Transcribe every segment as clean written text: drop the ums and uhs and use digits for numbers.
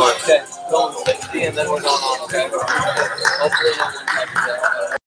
Okay, going 60 and then we're going on, okay? Hopefully no one touches that.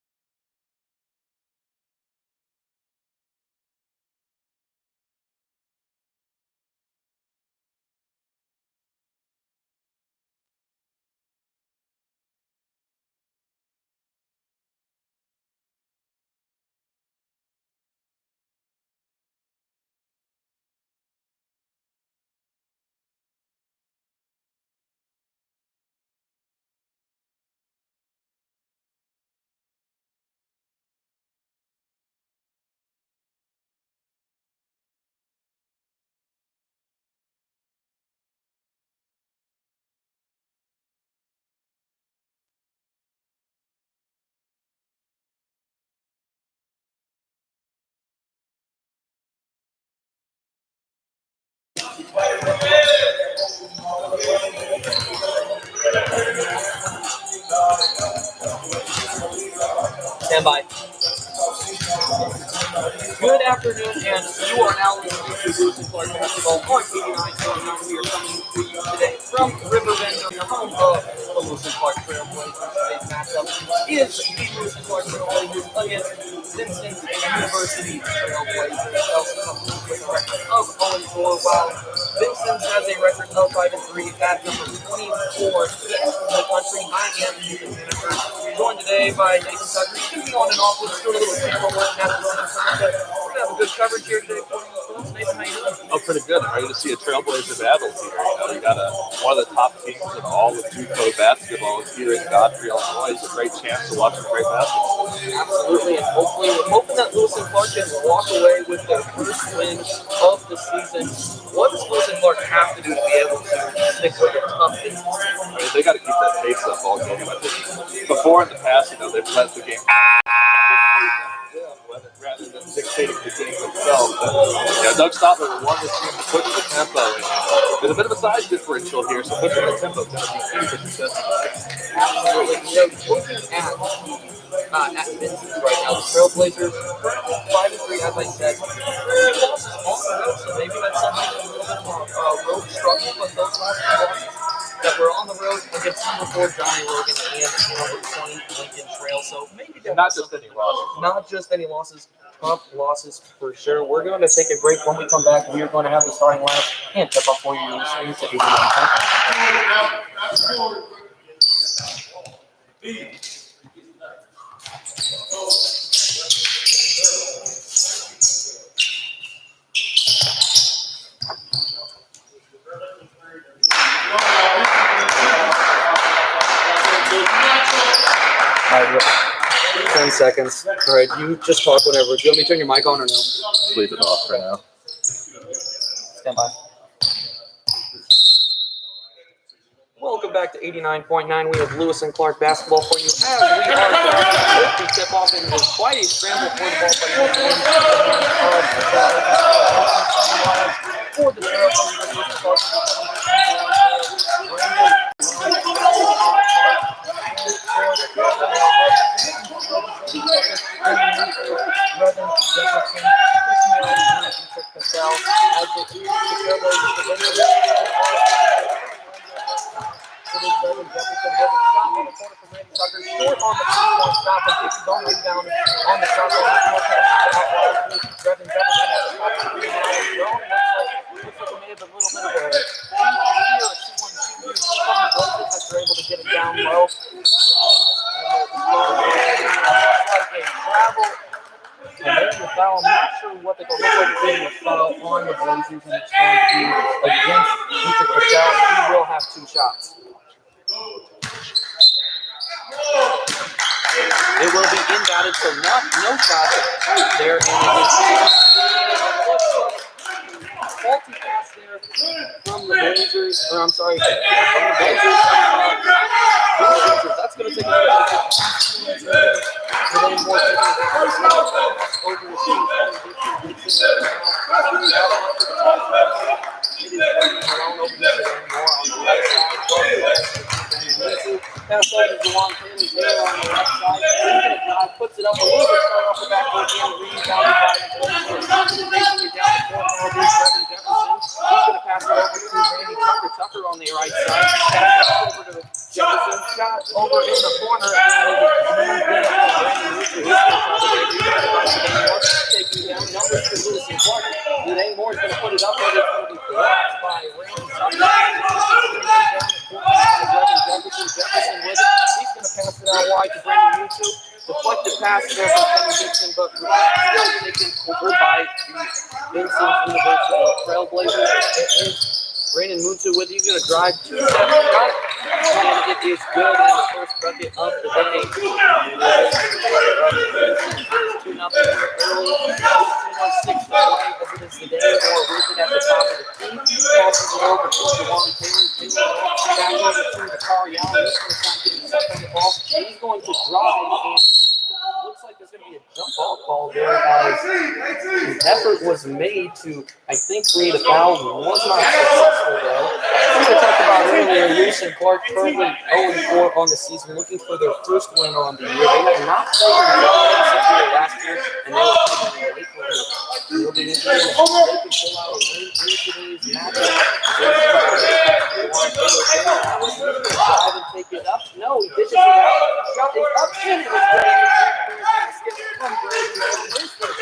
Stand by. Good afternoon, and you are now listening to Lewis and Clark Basketball on 89.9. We are coming to you today from Riverbend, the home of the Lewis and Clark Trailblazers. Today's matchup is the Lewis and Clark Trailblazers against Vincennes University Trailblazers. Also comes with a record of 0-4, while Vincennes has a record of 5-3 at number 24 in the country. I am Nathan Manager, joined today by Nathan Tucker. He's going to be on and off with us, doing a little camera work now. We're going to have a good coverage here today for you. Nathan, how you doing? Oh, pretty good. I'm ready to see a Trailblazer battle here. We got one of the top teams in all of JUCO basketball here in Godfrey, Illinois. It's a great chance to watch some great basketball. Absolutely, and hopefully we're hoping that Lewis and Clark can walk away with their first win of the season. What does Lewis and Clark have to do to be able to stick with a tough business? I mean, they got to keep that pace up all game. I think before in the past, they've let the game rather than dictating the game itself. But, Doug Stotler wanted this team to push the tempo. There's a bit of a size differential here, so pushing the tempo is going to be key for success. Absolutely. Looking at Vincennes right now, the Trailblazers currently 5-3, as I said. 3 losses on the road, so maybe that's something a little bit more road struggle, but those losses that were on the road against number 4 Johnny Logan and number 20 Lincoln Trail. So maybe not just any losses. Not just any losses. Tough losses for sure. We're going to take a break. When we come back, we are going to have the starting lineup and tip off for you listening to 89. All right, 10 seconds. All right, you just talk whenever. Do you want me to turn your mic on or no? Just leave it off for now. Stand by. Welcome back to 89.9. We have Lewis and Clark basketball for you as we are about to tip off, and it is quite a scramble for the ball for the foul on the Blazers, and it's going to be against Ethan Patel. He will have 2 shots. It will be inbounded, so no shots there, and it is faulty pass there from the Blazers, or I'm sorry, from the Blazers. That's going to take a little bit more over the team. It is Malone over here more on the left side. Pass over to Juwan Taylor there on the left side. Puts it up a little bit far off the backboard and rebounded by the Blazers. Taking it down the court now, Kevin Jefferson. He's going to pass it over to Randy Tucker. Tucker on the right side. Pass over to Jefferson. Shot over in the corner. And it is moved in from taking down numbers to Lewis and Clark. Dane Moore's going to put it up, but it's going to be blocked by Randy Tucker. Jefferson with it. He's going to pass it out wide to Brandon Mutu. Deflected pass there from Kenny Dixon, but still taken over by the Vincennes University Trailblazers. It is Brandon Mutu with it. He's going to drive 2 steps, got it, and it is good in the first bucket of the day. 2-0 early. 2:06 to play as it is the day more with it at the top of the key. Passes it over to Juwan Taylor. Back over to the Car Young. He's going to start getting set on the ball. He's going to drive, and looks like there's going to be a jump ball call there as an effort was made to, I think, create a foul. Was not successful, though. As we talked about earlier, Lewis and Clark currently 0-4 on the season, looking for their first win on the year. They have not played in the last year, and they were playing in Lakeland. It'll be interesting if they can pull out a win in today's matchup. Drive and take it up. No, he dishes it out. Shot is up, and it was great. Basket from Brady. His first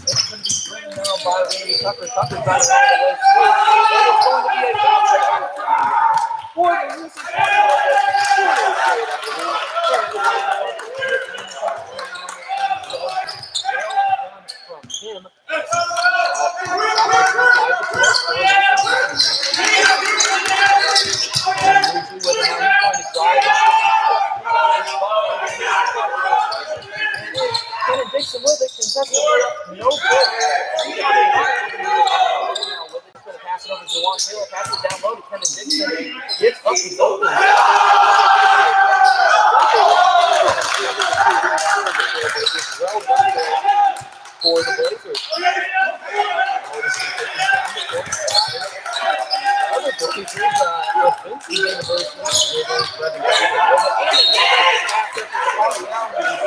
it's going to be drained now by Randy Tucker. Tucker got it all the way through. And it's going to be a foul for the Lucy from him. Kevin Dixon with it, contested, no good. He's going to pass it over to Juwan Taylor, pass it down low to Kevin Dixon. Gets up, he's open. Well done there for the Blazers. Other Blazers, Vincennes University,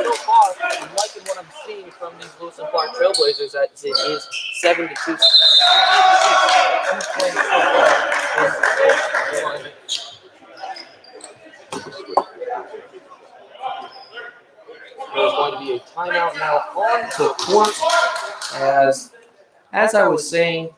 so far, I'm liking what I'm seeing from these Lewis and Clark Trailblazers. That it is 7-2. There's going to be a timeout now on the court. As I was saying,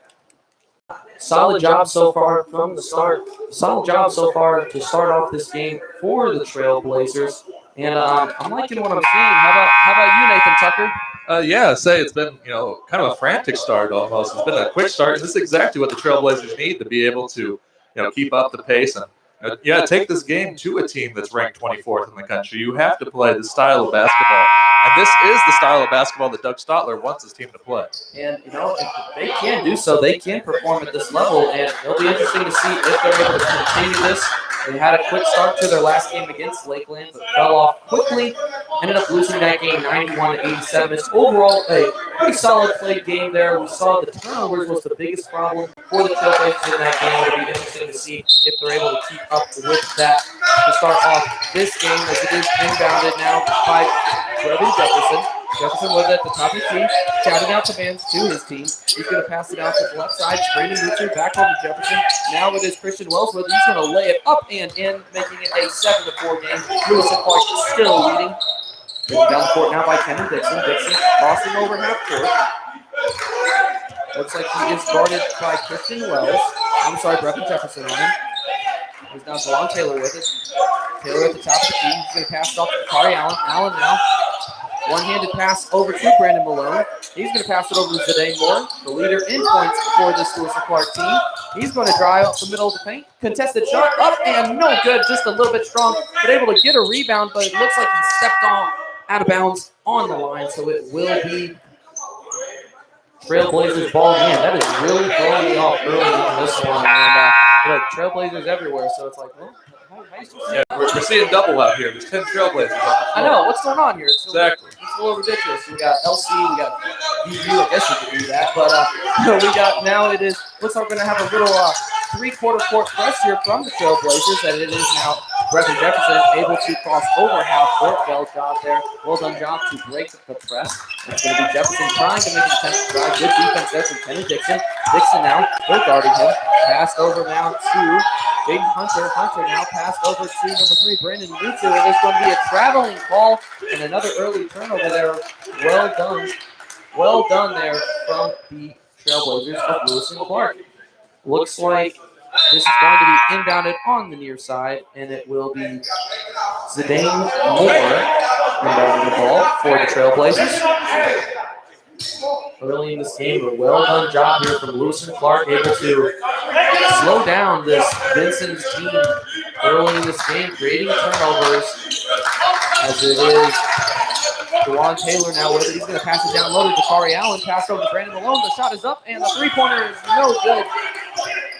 solid job so far from the start. Solid job so far to start off this game for the Trailblazers. And I'm liking what I'm seeing. How about you, Nathan Tucker? Yeah, say it's been, kind of a frantic start almost. It's been a quick start, and this is exactly what the Trailblazers need to be able to, keep up the pace and, take this game to a team that's ranked 24th in the country. You have to play this style of basketball, and this is the style of basketball that Doug Stotler wants his team to play. And, if they can do so, they can perform at this level, and it'll be interesting to see if they're able to continue this. They had a quick start to their last game against Lakeland, but fell off quickly. Ended up losing that game 91-87. It's overall a pretty solid played game there. We saw the turnovers was the biggest problem for the Trailblazers in that game. It'll be interesting to see if they're able to keep up with that to start off this game, as it is inbounded now by Brevin Jefferson. Jefferson with it at the top of the key, shouting out commands to his team. He's going to pass it out to the left side. Brandon Mutu back over to Jefferson. Now with his Christian Wells with it. He's going to lay it up and in, making it a 7-4 game. Lewis and Clark still leading. Down the court now by Kevin Dixon. Dixon crossing over half court. Looks like he is guarded by Christian Wells. I'm sorry, Brevin Jefferson on him. He's now Delon Taylor with it. Taylor at the top of the key. He's going to pass it off to Kari Allen. Allen now. One-handed pass over to Brandon Malone. He's going to pass it over to Zidane Moore, the leader in points for this Lewis and Clark team. He's going to drive up the middle of the paint. Contested shot up and no good. Just a little bit strong, but able to get a rebound, but it looks like he stepped on out of bounds on the line, so it will be Trailblazers ball again. That is really throwing me off early on this one. And Trailblazers everywhere, so it's like, well, yeah, we're seeing double out here. There's 10 Trailblazers. I know. What's going on here? Exactly. It's a little ridiculous. We got LC, we got VU. I guess we could do that, but we got now. It is looks like we're gonna have a little three-quarter court press here from the Trailblazers, and it is now Brevin Jefferson able to cross over half court. Well done job to break the press. It's going to be Jefferson trying to make an attempt to drive. Good defense there from Kenny Dixon. Dixon now, they're guarding him. Passed over now to Jaden Hunter. Hunter now passed over to number 3, Brandon Mutu. And there's going to be a traveling call and another early turnover there. Well done there from the Trailblazers of Lewis and Clark. Looks like this is going to be inbounded on the near side, and it will be Zidane Moore inbounding the ball for the Trailblazers. Early in this game, a well-done job here from Lewis and Clark, able to slow down this Vincennes team early in this game, creating turnovers as it is Delon Taylor now with it. He's going to pass it down low to Kari Allen, pass over to Brandon Malone. The shot is up, and the three-pointer is no good.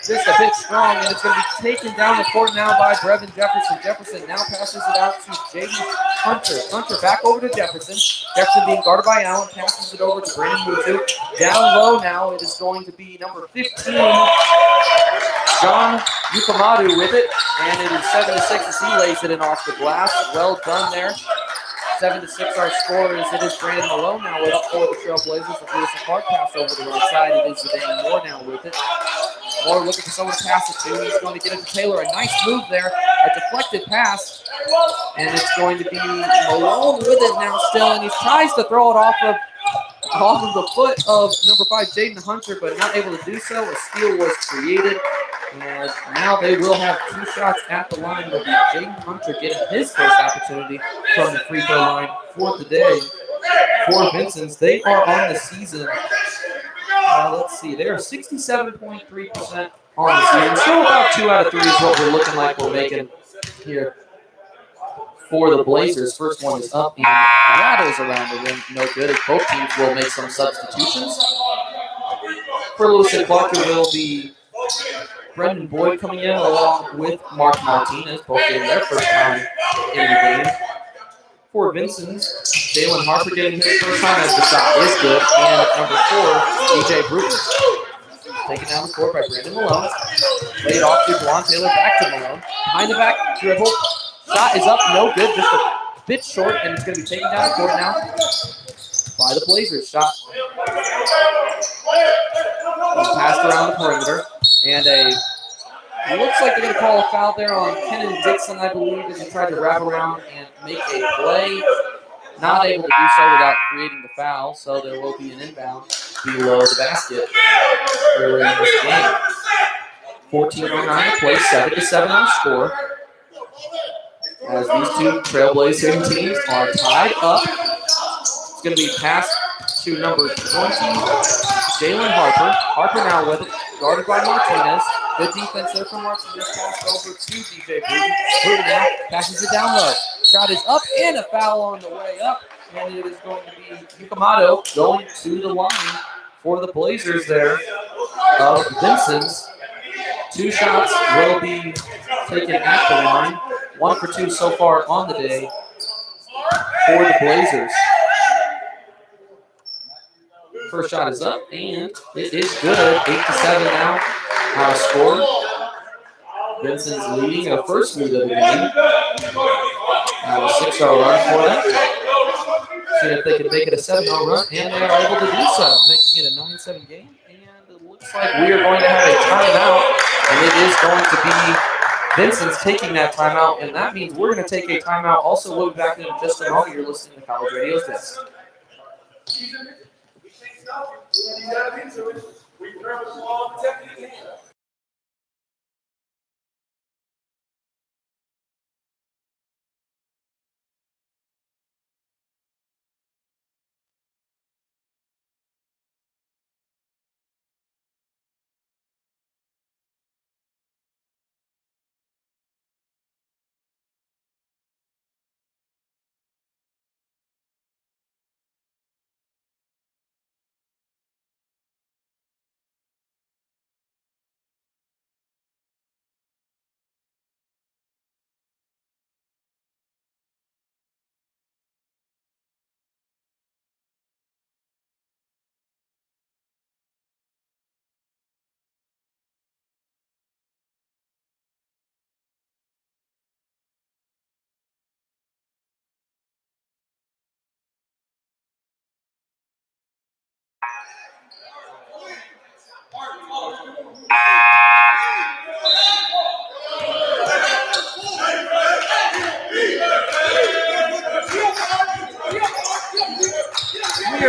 Just a bit strong, and it's going to be taken down the court now by Brevin Jefferson. Jefferson now passes it out to Jaden Hunter. Hunter back over to Jefferson. Jefferson being guarded by Allen, passes it over to Brandon Mutu. Down low now, it is going to be number 15, John Yukamadu with it, and it is 7-6 as he lays it in off the glass. Well done there. 7-6 our score is it is Brandon Malone now with it for the Trailblazers. The Lewis and Clark pass over the right side. It is Zidane Moore now with it. Moore looking for someone to pass it to. He's going to get it to Taylor. A nice move there. A deflected pass. And it's going to be Malone with it now still. And he tries to throw it off of the foot of number 5, Jaden Hunter, but not able to do so. A steal was created. And now they will have 2 shots at the line with Jaden Hunter getting his first opportunity from the free throw line for the day. For Vincennes, they are on the season. Let's see, they are 67.3% on the season. Still about 2 out of 3 is what we're looking like we're making here for the Blazers. First one is up and rattles around the rim. No good, as both teams will make some substitutions. For Lewis and Clark, it will be Brendan Boyd coming in along with Mark Martinez, both getting their first time in the game. For Vincennes, Jalen Harper getting his first time as the shot is good. And number 4, DJ Bruton. Taken down the court by Brandon Malone. Laid off to Delon Taylor, back to Malone. Behind the back, dribble. Shot is up, no good, just a bit short, and it's going to be taken down the court now by the Blazers. Shot passed around the perimeter. And it looks like they're going to call a foul there on Kenan Dixon, I believe, as he tried to wrap around and make a play. Not able to do so without creating the foul, so there will be an inbound below the basket early in this game. 14:09 to play, 7-7 on score. As these two Trailblazers teams are tied up. It's going to be passed to number 20, Jalen Harper. Harper now with it, guarded by Martinez. Good defense there from Martinez. Passed over to DJ Bruton. Bruton now passes it down low. Shot is up and a foul on the way up. And it is going to be Yukamado going to the line for the Blazers there of Vincennes. 2 shots will be taken at the line. 1 for 2 so far on the day for the Blazers. First shot is up, and it is good. 8-7 now. Our score. Vincennes leading a first lead of the game. Now a 6-0 run for them. See if they can make it a 7-0 run, and they are able to do so, making it a 9-7 game. And it looks like we are going to have a timeout, and it is going to be Vincennes taking that timeout, and that means we're going to take a timeout. Also, we'll be back in just a moment. You're listening to College Radio's Desk. We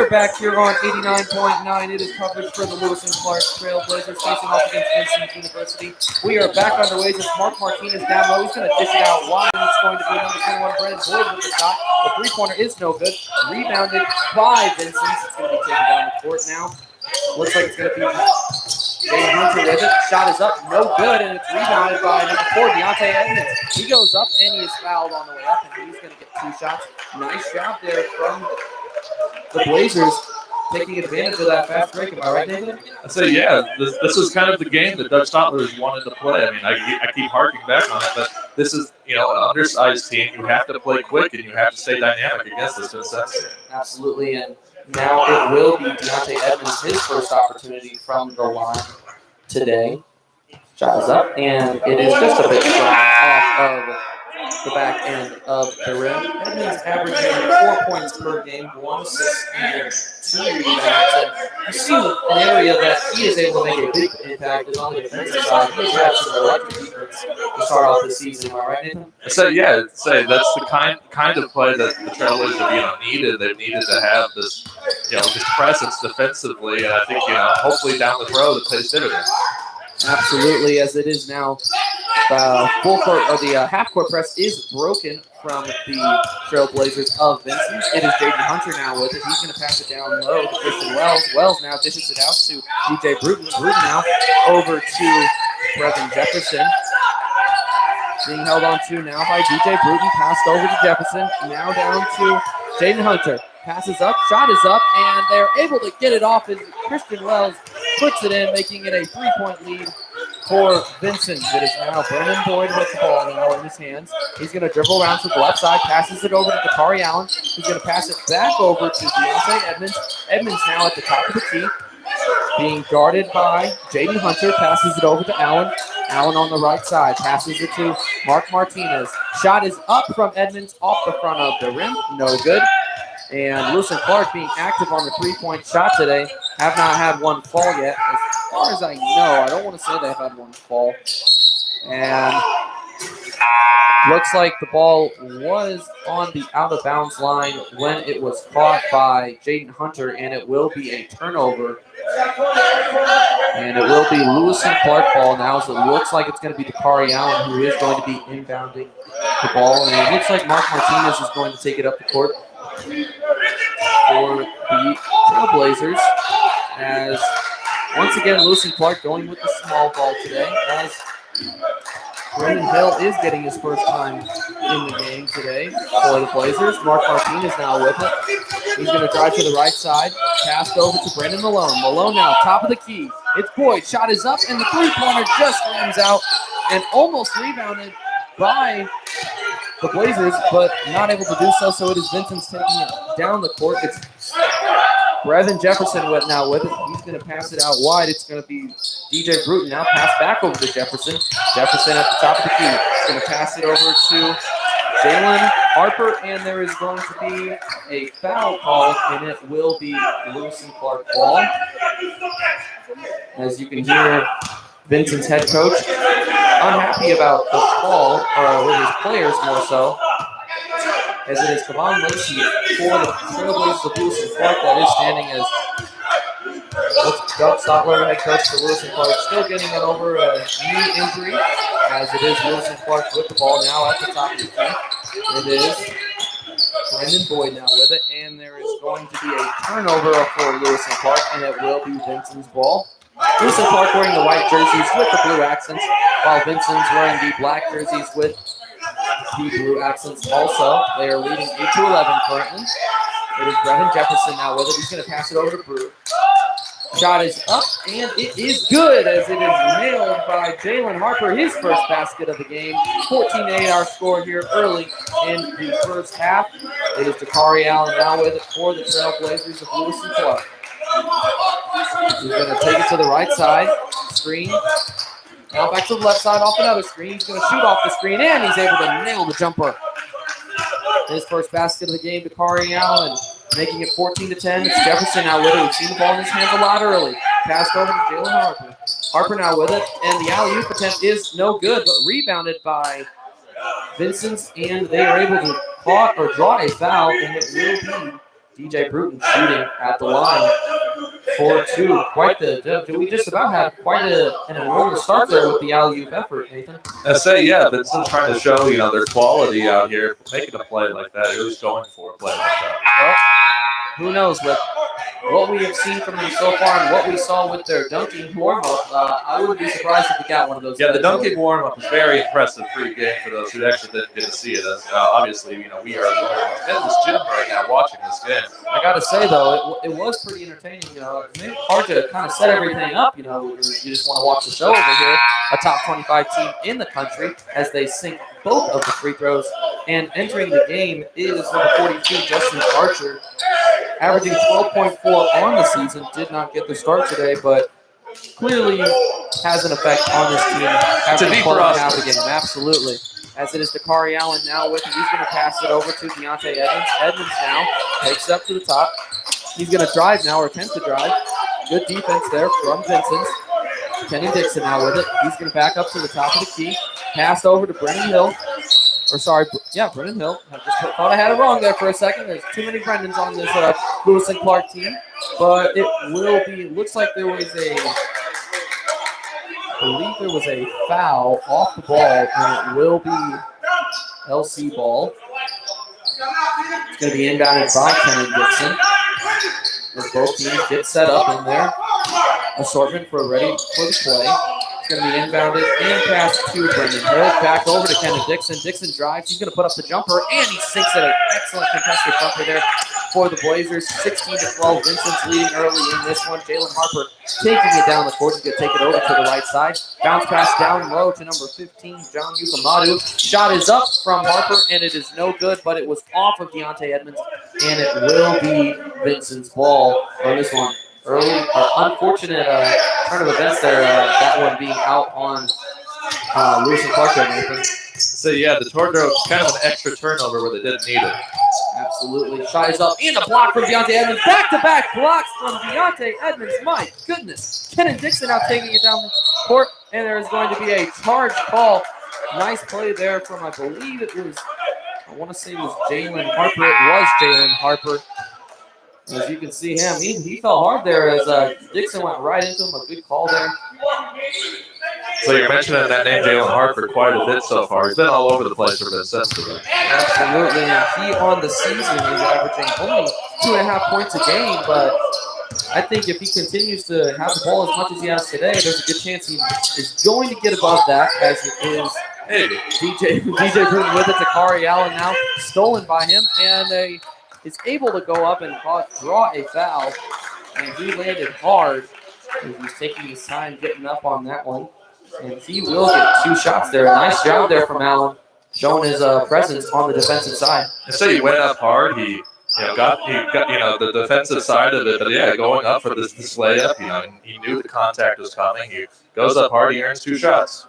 are back here on 89.9. It is coverage for the Lewis and Clark Trailblazers facing off against Vincennes University. We are back underway. Just Mark Martinez down low. He's going to dish it out wide. It's going to be number 21, Brennan Boyd with the shot. The three-pointer is no good. Rebounded by Vincennes. It's going to be taken down the court now. Looks like it's going to be Jaden Hunter with it. Shot is up, no good, and it's rebounded by number 4, Deontay Edmonds. He goes up, and he is fouled on the way up, and he's going to get 2 shots. Nice job there from the Blazers, taking advantage of that fast break. Am I right, Nathan? I say, yeah, this is kind of the game that Doug Stotler's wanted to play. I mean, I keep harking back on it, but this is, an undersized team. You have to play quick, and you have to stay dynamic against this Vincennes. Absolutely, and now it will be Deontay Edmonds, his first opportunity from the line today. Shot is up, and it is just a bit strong off of the back end of the rim. Edmonds averaging 4 points per game, 1 assist, and 2 rebounds. And you see an area that he is able to make a big impact is on the defensive side. He's had some electric defense to start off the season. Am I right, Nathan? So that's the kind of play that the Trailblazers needed. They've needed to have this this presence defensively, and I think hopefully down the road it pays dividends. Absolutely, as it is now. Full court or the half court press is broken from the Trailblazers of Vincennes. It is Jaden Hunter now with it. He's going to pass it down low to Christian Wells. Wells now dishes it out to DJ Bruton. Bruton now over to Brevin Jefferson. Being held on to now by DJ Bruton. Passed over to Jefferson. Now down to Jaden Hunter. Passes up. Shot is up. And they're able to get it off as Christian Wells puts it in, making it a 3-point lead for Vincennes. It is now Brennan Boyd with the ball now in his hands. He's going to dribble around to the left side, passes it over to Dakari Allen. He's going to pass it back over to Deontay Edmonds. Edmonds now at the top of the key, being guarded by Jaden Hunter. Passes it over to Allen. Allen on the right side, passes it to Mark Martinez. Shot is up from Edmonds off the front of the rim. No good. And Lewis and Clark being active on the 3-point shot today. Have not had one fall yet. As far as I know, I don't want to say they've had one fall. And looks like the ball was on the out-of-bounds line when it was caught by Jaden Hunter, and it will be a turnover. And it will be Lewis and Clark ball now, so it looks like it's going to be Dakari Allen who is going to be inbounding the ball. And it looks like Mark Martinez is going to take it up the court for the Trailblazers, as once again Lewis and Clark going with the small ball today, as Brendan Hill is getting his first time in the game today for the Blazers. Mark Martinez now with it. He's going to drive to the right side, passed over to Brendan Malone. Malone now top of the key. It's Boyd. Shot is up, and the 3-pointer just rings out and almost rebounded by the Blazers, but not able to do so. So it is Vincennes taking it down the court. It's Brevin Jefferson now with it. He's going to pass it out wide. It's going to be DJ Bruton now. Pass back over to Jefferson. Jefferson at the top of the key. He's going to pass it over to Jalen Harper, and there is going to be a foul call, and it will be Lewis and Clark ball. As you can hear, Vincennes head coach unhappy about the call, or with his players more so, as it is Kevon Lacey for the Trailblazers of Lewis and Clark that is standing as Doug Stotler, head coach for Lewis and Clark, still getting it over a knee injury, as it is Lewis and Clark with the ball now at the top of the key. It is Brandon Boyd now with it, and there is going to be a turnover for Lewis and Clark, and it will be Vincennes' ball. Lewis and Clark wearing the white jerseys with the blue accents, while Vincennes wearing the black jerseys with the blue accents also. They are leading 8-11 currently. It is Brevin Jefferson now with it. He's going to pass it over to Brew. Shot is up, and it is good as it is nailed by Jalen Harper, his first basket of the game. 14-8 our score here early in the first half. It is Dakari Allen now with it for the Trailblazers of Lewis and Clark. He's going to take it to the right side. Screen. Now back to the left side off another screen. He's going to shoot off the screen, and he's able to nail the jumper. His first basket of the game, Dakari Allen, making it 14-10. It's Jefferson now with it. We've seen the ball in his hands a lot early. Passed over to Jalen Harper. Harper now with it, and the alley-oop attempt is no good, but rebounded by Vincennes, and they are able to draw a foul, and it will be DJ Bruton shooting at the line for 2. We just about had quite an enormous start there with the alley-oop effort, Nathan. I say, yeah, Vincennes trying to show, their quality out here, making a play like that. It was going for a play like that. Well, who knows, with what we have seen from them so far and what we saw with their dunking warm-up, I wouldn't be surprised if we got one of those. Yeah, the dunking warm-up was very impressive pre-game for those who actually didn't get to see it. As, obviously, we are in this gym right now watching this game. I got to say, though, it was pretty entertaining. It made it hard to kind of set everything up. You just want to watch the show over here. A top 25 team in the country as they sink both of the free throws. And entering the game is number 42, Justin Archer, averaging 12.4 on the season. Did not get the start today, but clearly has an effect on this team. After the half of the game, absolutely. As it is Dakari Allen now with it. He's going to pass it over to Deontay Edmonds. Edmonds now takes it up to the top. He's going to drive now, or attempt to drive. Good defense there from Vincennes. Kenny Dixon now with it. He's going to back up to the top of the key. Passed over to Brennan Hill. Brennan Hill. I just thought I had it wrong there for a second. There's too many Brendans on this Lewis and Clark team. But it will be, looks like there was a foul off the ball, and it will be LC ball. It's going to be inbounded by Kenny Dixon. As both teams get set up in their assortment for ready for the play. It's going to be inbounded and passed to Brendan Hill. Back over to Kenny Dixon. Dixon drives. He's going to put up the jumper, and he sinks it. An excellent contested jumper there for the Blazers. 16-12. Vincennes leading early in this one. Jalen Harper taking it down the court. He's going to take it over to the right side. Bounce pass down low to number 15, John Yukamadu. Shot is up from Harper, and it is no good, but it was off of Deontay Edmonds, and it will be Vincennes' ball on this one. Early, unfortunate turn of events there, that one being out on Lewis and Clark there, Nathan. So, yeah, the tornado was kind of an extra turnover where they didn't need it. Absolutely. Shot is up, and a block from Deontay Edmonds. Back-to-back blocks from Deontay Edmonds. My goodness. Kenan Dixon now taking it down the court, and there is going to be a charge call. Nice play there from, I believe it was, I want to say it was Jalen Harper. It was Jalen Harper. As you can see him, he fell hard there as Dixon went right into him. A good call there. So you're mentioning that name, Jalen Harper, quite a bit so far. He's been all over the place for Vincennes today. Absolutely, and he on the season is averaging only 2.5 points a game, but I think if he continues to have the ball as much as he has today, there's a good chance he is going to get above that, as it is DJ Bruton with it to Dakari Allen now, stolen by him, and is able to go up and draw a foul, and he landed hard. He's taking his time getting up on that one, and he will get 2 shots there. Nice job there from Allen, showing his presence on the defensive side. And so he went up hard. He got the defensive side of it, but yeah, going up for this layup, and he knew the contact was coming. He goes up hard. He earns 2 shots.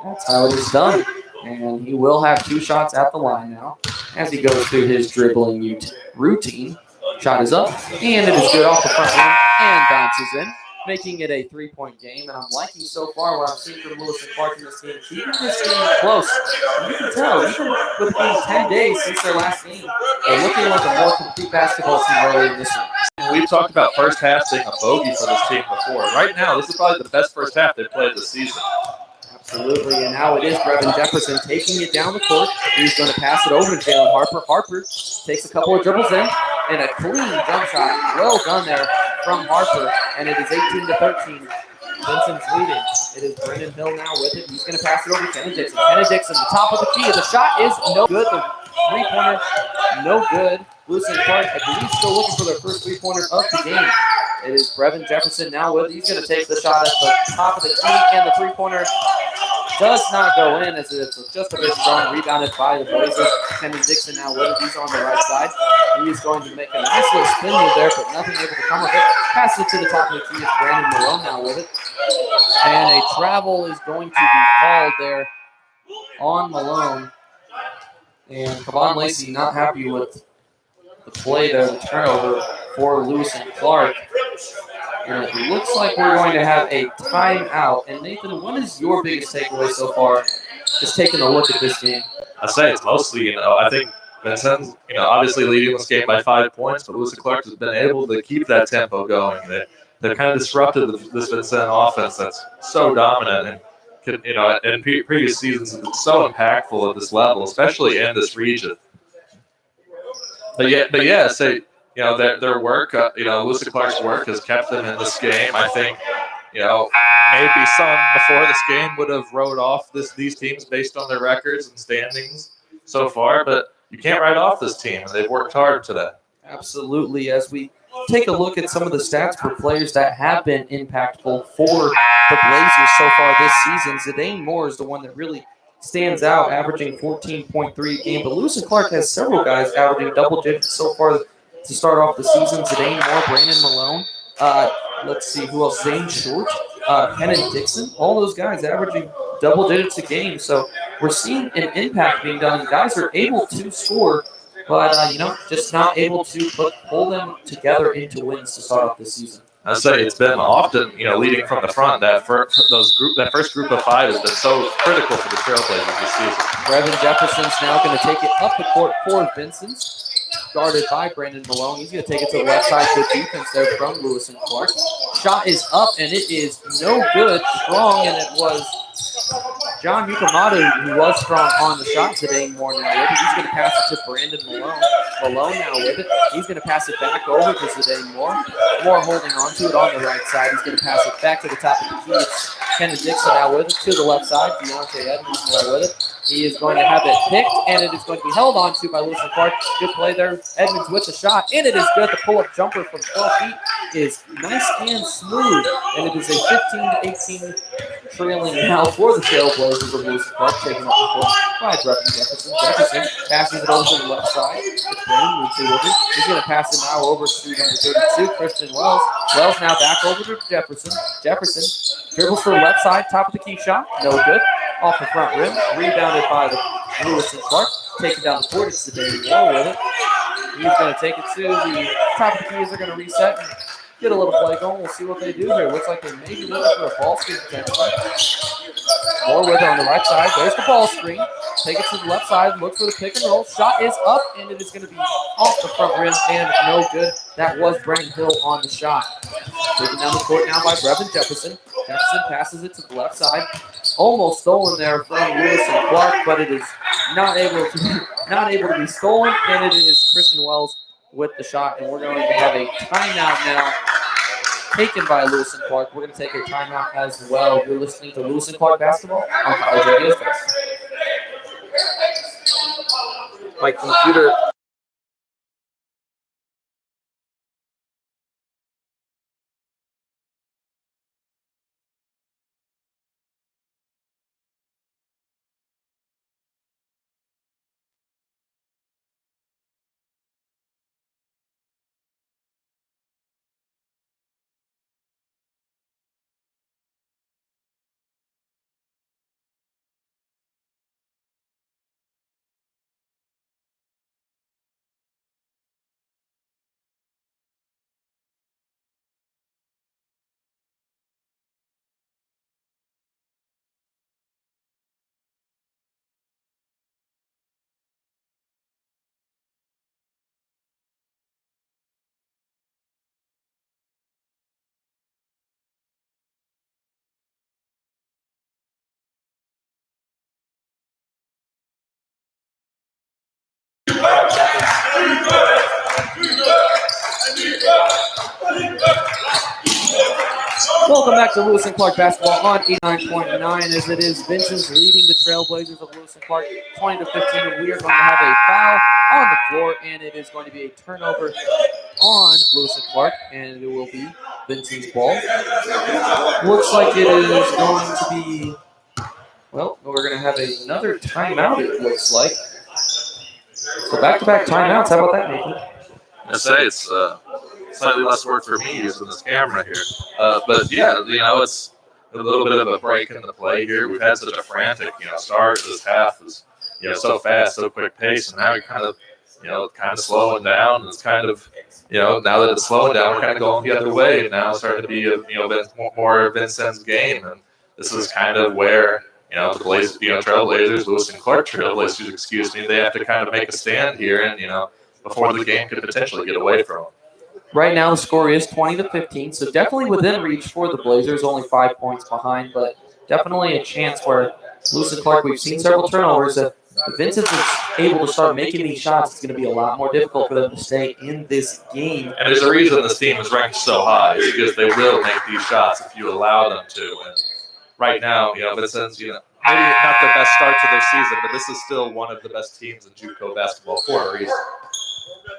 That's how it is done, and he will have 2 shots at the line now as he goes through his dribbling routine. Shot is up, and it is good off the front rim and bounces in, making it a 3-point game. And I'm liking so far what I'm seeing from Lewis and Clark in this team. Keeping this game close. And you can tell, even with it being 10 days since their last game, they're looking like a more complete basketball team early in this one. we've talked about first half being a bogey for this team before. Right now, this is probably the best first half they've played this season. Absolutely, and now it is Brevin Jefferson taking it down the court. He's going to pass it over to Jalen Harper. Harper takes a couple of dribbles in, and a clean jump shot. Well done there from Harper, and it is 18-13. Vincennes leading. It is Brandon Hill now with it. He's going to pass it over to Kenny Dixon. Kenny Dixon, the top of the key. The shot is no good. The three-pointer, no good. Lucien Clark, I believe, still looking for their first three-pointer of the game. It is Brevin Jefferson now with it. He's going to take the shot at the top of the key, and the three-pointer does not go in as it's just a bit strong, rebounded by the Blazers. Kenny Dixon now with it. He's on the right side. He is going to make a nice little spin move there, but nothing able to come of it. Pass it to the top of the key. It's Brandon Malone now with it. And a travel is going to be called there on Malone. And Kevon Lacey not happy with the play there, the turnover for Lewis and Clark. And it looks like we're going to have a timeout. And Nathan, what is your biggest takeaway so far, just taking a look at this game? I say it's mostly, I think Vincennes, obviously leading this game by 5 points, but Lewis and Clark has been able to keep that tempo going. They've kind of disrupted this Vincennes offense that's so dominant and, in previous seasons has been so impactful at this level, especially in this region. But yeah, say their work, Lewis and Clark's work has kept them in this game. I think, maybe some before this game would have wrote off these teams based on their records and standings so far, but you can't write off this team, and they've worked hard today. Absolutely. As we take a look at some of the stats for players that have been impactful for the Blazers so far this season, Zidane Moore is the one that really stands out, averaging 14.3 a game. But Lewis and Clark has several guys averaging double digits so far to start off the season. Zidane Moore, Brandon Malone. Let's see who else. Zane Short, Kenan Dixon. All those guys averaging double digits a game. So we're seeing an impact being done. Guys are able to score, but just not able to pull them together into wins to start off this season. I say it's been often, leading from the front. That first group of five has been so critical for the Trailblazers this season. Brevin Jefferson's now going to take it up the court for Vincennes, guarded by Brandon Malone. He's going to take it to the left side. Good defense there from Lewis and Clark. Shot is up, and it is no good. Strong, and it was John Yukamata, who was strong on the shot today. More now with it. He's going to pass it to Brandon Malone. Malone now with it. He's going to pass it back over to Zidane Moore. Moore holding on to it on the right side. He's going to pass it back to the top of the key. It's Kenan Dixon now with it to the left side. Deontay Edmonds now with it. He is going to have it picked, and it is going to be held on to by Lewis and Clark. Good play there. Edmonds with the shot, and it is good. The pull-up jumper from 12 feet is nice and smooth, and it is a 15-18 trailing now for the Trailblazers of Lewis and Clark, taking up the court by Brevin Jefferson. Jefferson passes it over to the left side. It's Brandon with it. He's going to pass it now over to number 32, Christian Wells. Wells now back over to Jefferson. Jefferson dribbles to the left side, top of the key shot, no good. Off the front rim, rebounded by the Lewis and Clark. Take it down the court. It's Zidane Moore with it. He's going to take it to the top of the keys. They're going to reset and get a little play going. We'll see what they do here. Looks like they may be looking for a ball screen potentially. Moore with it on the right side. There's the ball screen. Take it to the left side. Look for the pick and roll. Shot is up, and it is going to be off the front rim and no good. That was Brandon Hill on the shot. Taken down the court now by Brevin Jefferson. Jefferson passes it to the left side. Almost stolen there from Lewis and Clark, but it is not able to be stolen, and it is Christian Wells with the shot, and we're going to have a timeout now taken by Lewis and Clark. We're going to take a timeout as well. You're listening to Lewis and Clark basketball on College Radio Fest. My computer Welcome back to Lewis and Clark basketball on 89.9 as it is Vincennes leading the Trailblazers of Lewis and Clark 20-15. We are going to have a foul on the floor, and it is going to be a turnover on Lewis and Clark, and it will be Vincennes' ball. Looks like it is going to be, well, we're going to have another timeout, it looks like. So back-to-back timeouts. How about that, Nathan? I say it's slightly less work for me using this camera here. But yeah, it's a little bit of a break in the play here. We've had such a frantic, start. This half is, so fast, so quick pace, and now you're kind of slowing down. It's kind of, now that it's slowing down, we're kind of going the other way. And now it's starting to be more Vincennes' game, and this is kind of where the Trailblazers, Lewis and Clark Trailblazers, excuse me, they have to kind of make a stand here, and before the game could potentially get away from them. Right now, the score is 20-15, so definitely within reach for the Blazers, only 5 points behind, but definitely a chance where Lewis and Clark, we've seen several turnovers. If Vincennes is able to start making these shots, it's going to be a lot more difficult for them to stay in this game. And there's a reason this team is ranked so high, because they will make these shots if you allow them to. And right now, Vincennes, maybe not the best start to their season, but this is still one of the best teams in JUCO basketball for a reason.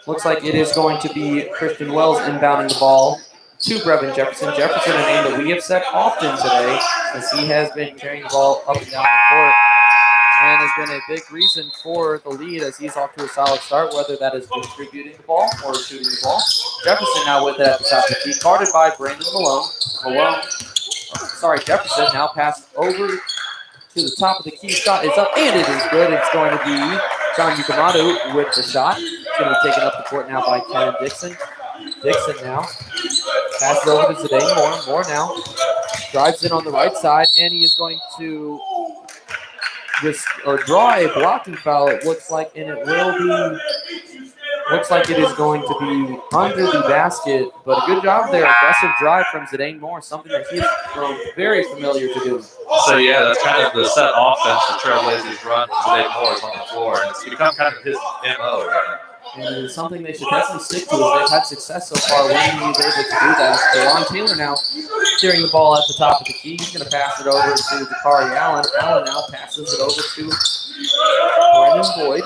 Looks like it is going to be Christian Wells inbounding the ball to Brevin Jefferson. Jefferson, a name that we have said often today, as he has been carrying the ball up and down the court and has been a big reason for the lead as he's off to a solid start, whether that is distributing the ball or shooting the ball. Jefferson now with it at the top of the key, guarded by Brandon Malone. Jefferson now passed over to the top of the key. Shot is up, and it is good. It's going to be John Yukamado with the shot. It's going to be taken up the court now by Ken Dixon. Dixon now passes over to Zidane Moore. Moore now drives in on the right side, and he is going to draw a blocking foul, it looks like, and it will be. Looks like it is going to be under the basket, but a good job there. Aggressive drive from Zidane Moore, something that he's grown very familiar to do. So, yeah, that's kind of the set offense the Trailblazers run when Zidane Moore is on the floor, and it's become kind of his MO right now. And it is something they should definitely stick to as they've had success so far when he is able to do that. Dewan Taylor now steering the ball at the top of the key. He's going to pass it over to Dakari Allen. Allen now passes it over to Brandon Boyd.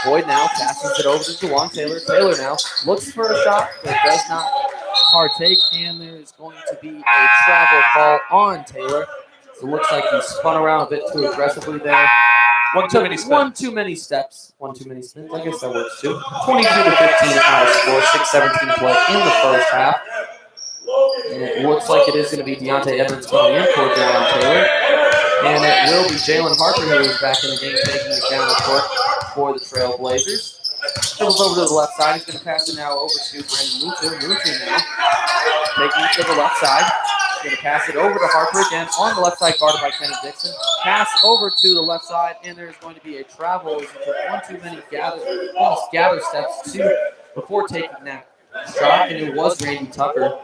Boyd now passes it over to Dewan Taylor. Taylor now looks for a shot, but does not partake, and there is going to be a travel call on Taylor. So it looks like he spun around a bit too aggressively there. One too many steps. I guess that works too. 22-15 final score. 6:17 play in the first half. And it looks like it is going to be Deontay Edmonds coming in for Dewan Taylor. And it will be Jalen Harper who is back in the game, taking it down the court for the Trailblazers. Dribbles over to the left side. He's going to pass it now over to Brandon Lutu. Lutu now taking it to the left side. He's going to pass it over to Harper again on the left side, guarded by Kenny Dixon. Pass over to the left side, and there's going to be a travel. He took one too many gather steps before taking that shot, and it was Randy Tucker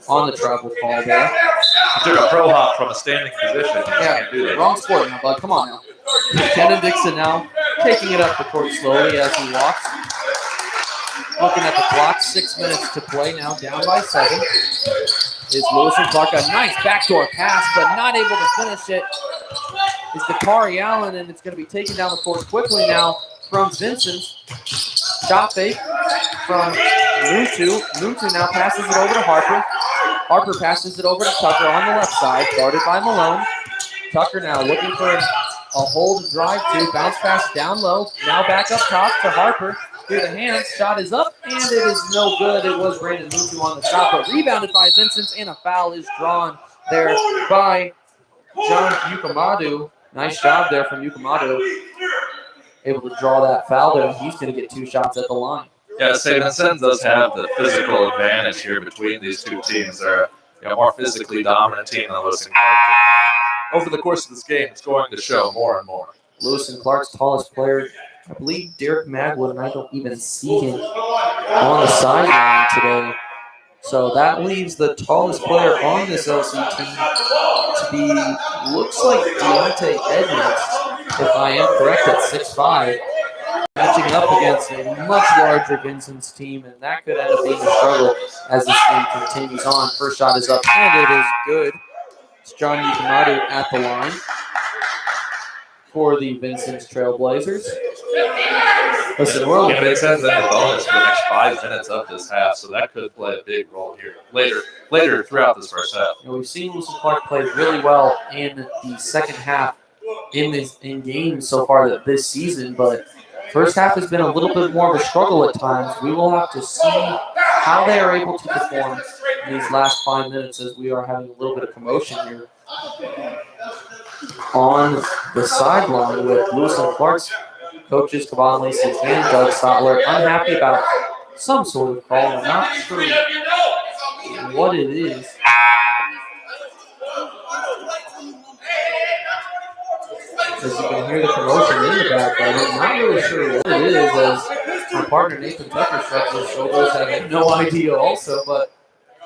on the travel call there. He took a pro hop from a standing position. Yeah, wrong sport now, bud. Come on now. Kenan Dixon now taking it up the court slowly as he walks. Looking at the clock, 6 minutes to play now, down by 7. Is Lewis and Clark. A nice backdoor pass, but not able to finish it. Is Dakari Allen, and it's going to be taken down the court quickly now from Vincennes. Shot fake from Lutu. Lutu now passes it over to Harper. Harper passes it over to Tucker on the left side, guarded by Malone. Tucker now looking for a hold drive to, bounce pass down low. Now back up top to Harper. Through the hands, shot is up, and it is no good. It was Brandon Lutu on the shot, but rebounded by Vincennes, and a foul is drawn there by John Yukamadu. Nice job there from Yukamadu. Able to draw that foul there. He's going to get 2 shots at the line. Yeah, Vincennes does have the physical advantage here between these two teams. They're a more physically dominant team than Lewis and Clark. Over the course of this game, it's going to show more and more. Lewis and Clark's tallest player, I believe Derek Magwood, and I don't even see him on the sideline today. So that leaves the tallest player on this LC team to be, looks like Deontay Edmonds, if I am correct, at 6'5", matching up against a much larger Vincennes team, and that could end up being a struggle as this game continues on. First shot is up, and it is good. It's John Yukamadu at the line for the Vincennes Trailblazers. Listen, we're And Vincennes in the bonus for the next 5 minutes of this half, so that could play a big role here later throughout this first half. we've seen Lewis Clark play really well in the second half in games so far this season, but first half has been a little bit more of a struggle at times. We will have to see how they are able to perform in these last 5 minutes as we are having a little bit of commotion here on the sideline with Lewis and Clark's coaches, Kaban Lacey and Doug Stotler, unhappy about some sort of call. I'm not sure what it is. As you can hear the commotion in the background, I'm not really sure what it is, as my partner Nathan Tucker shrugs his shoulders, having no idea also, but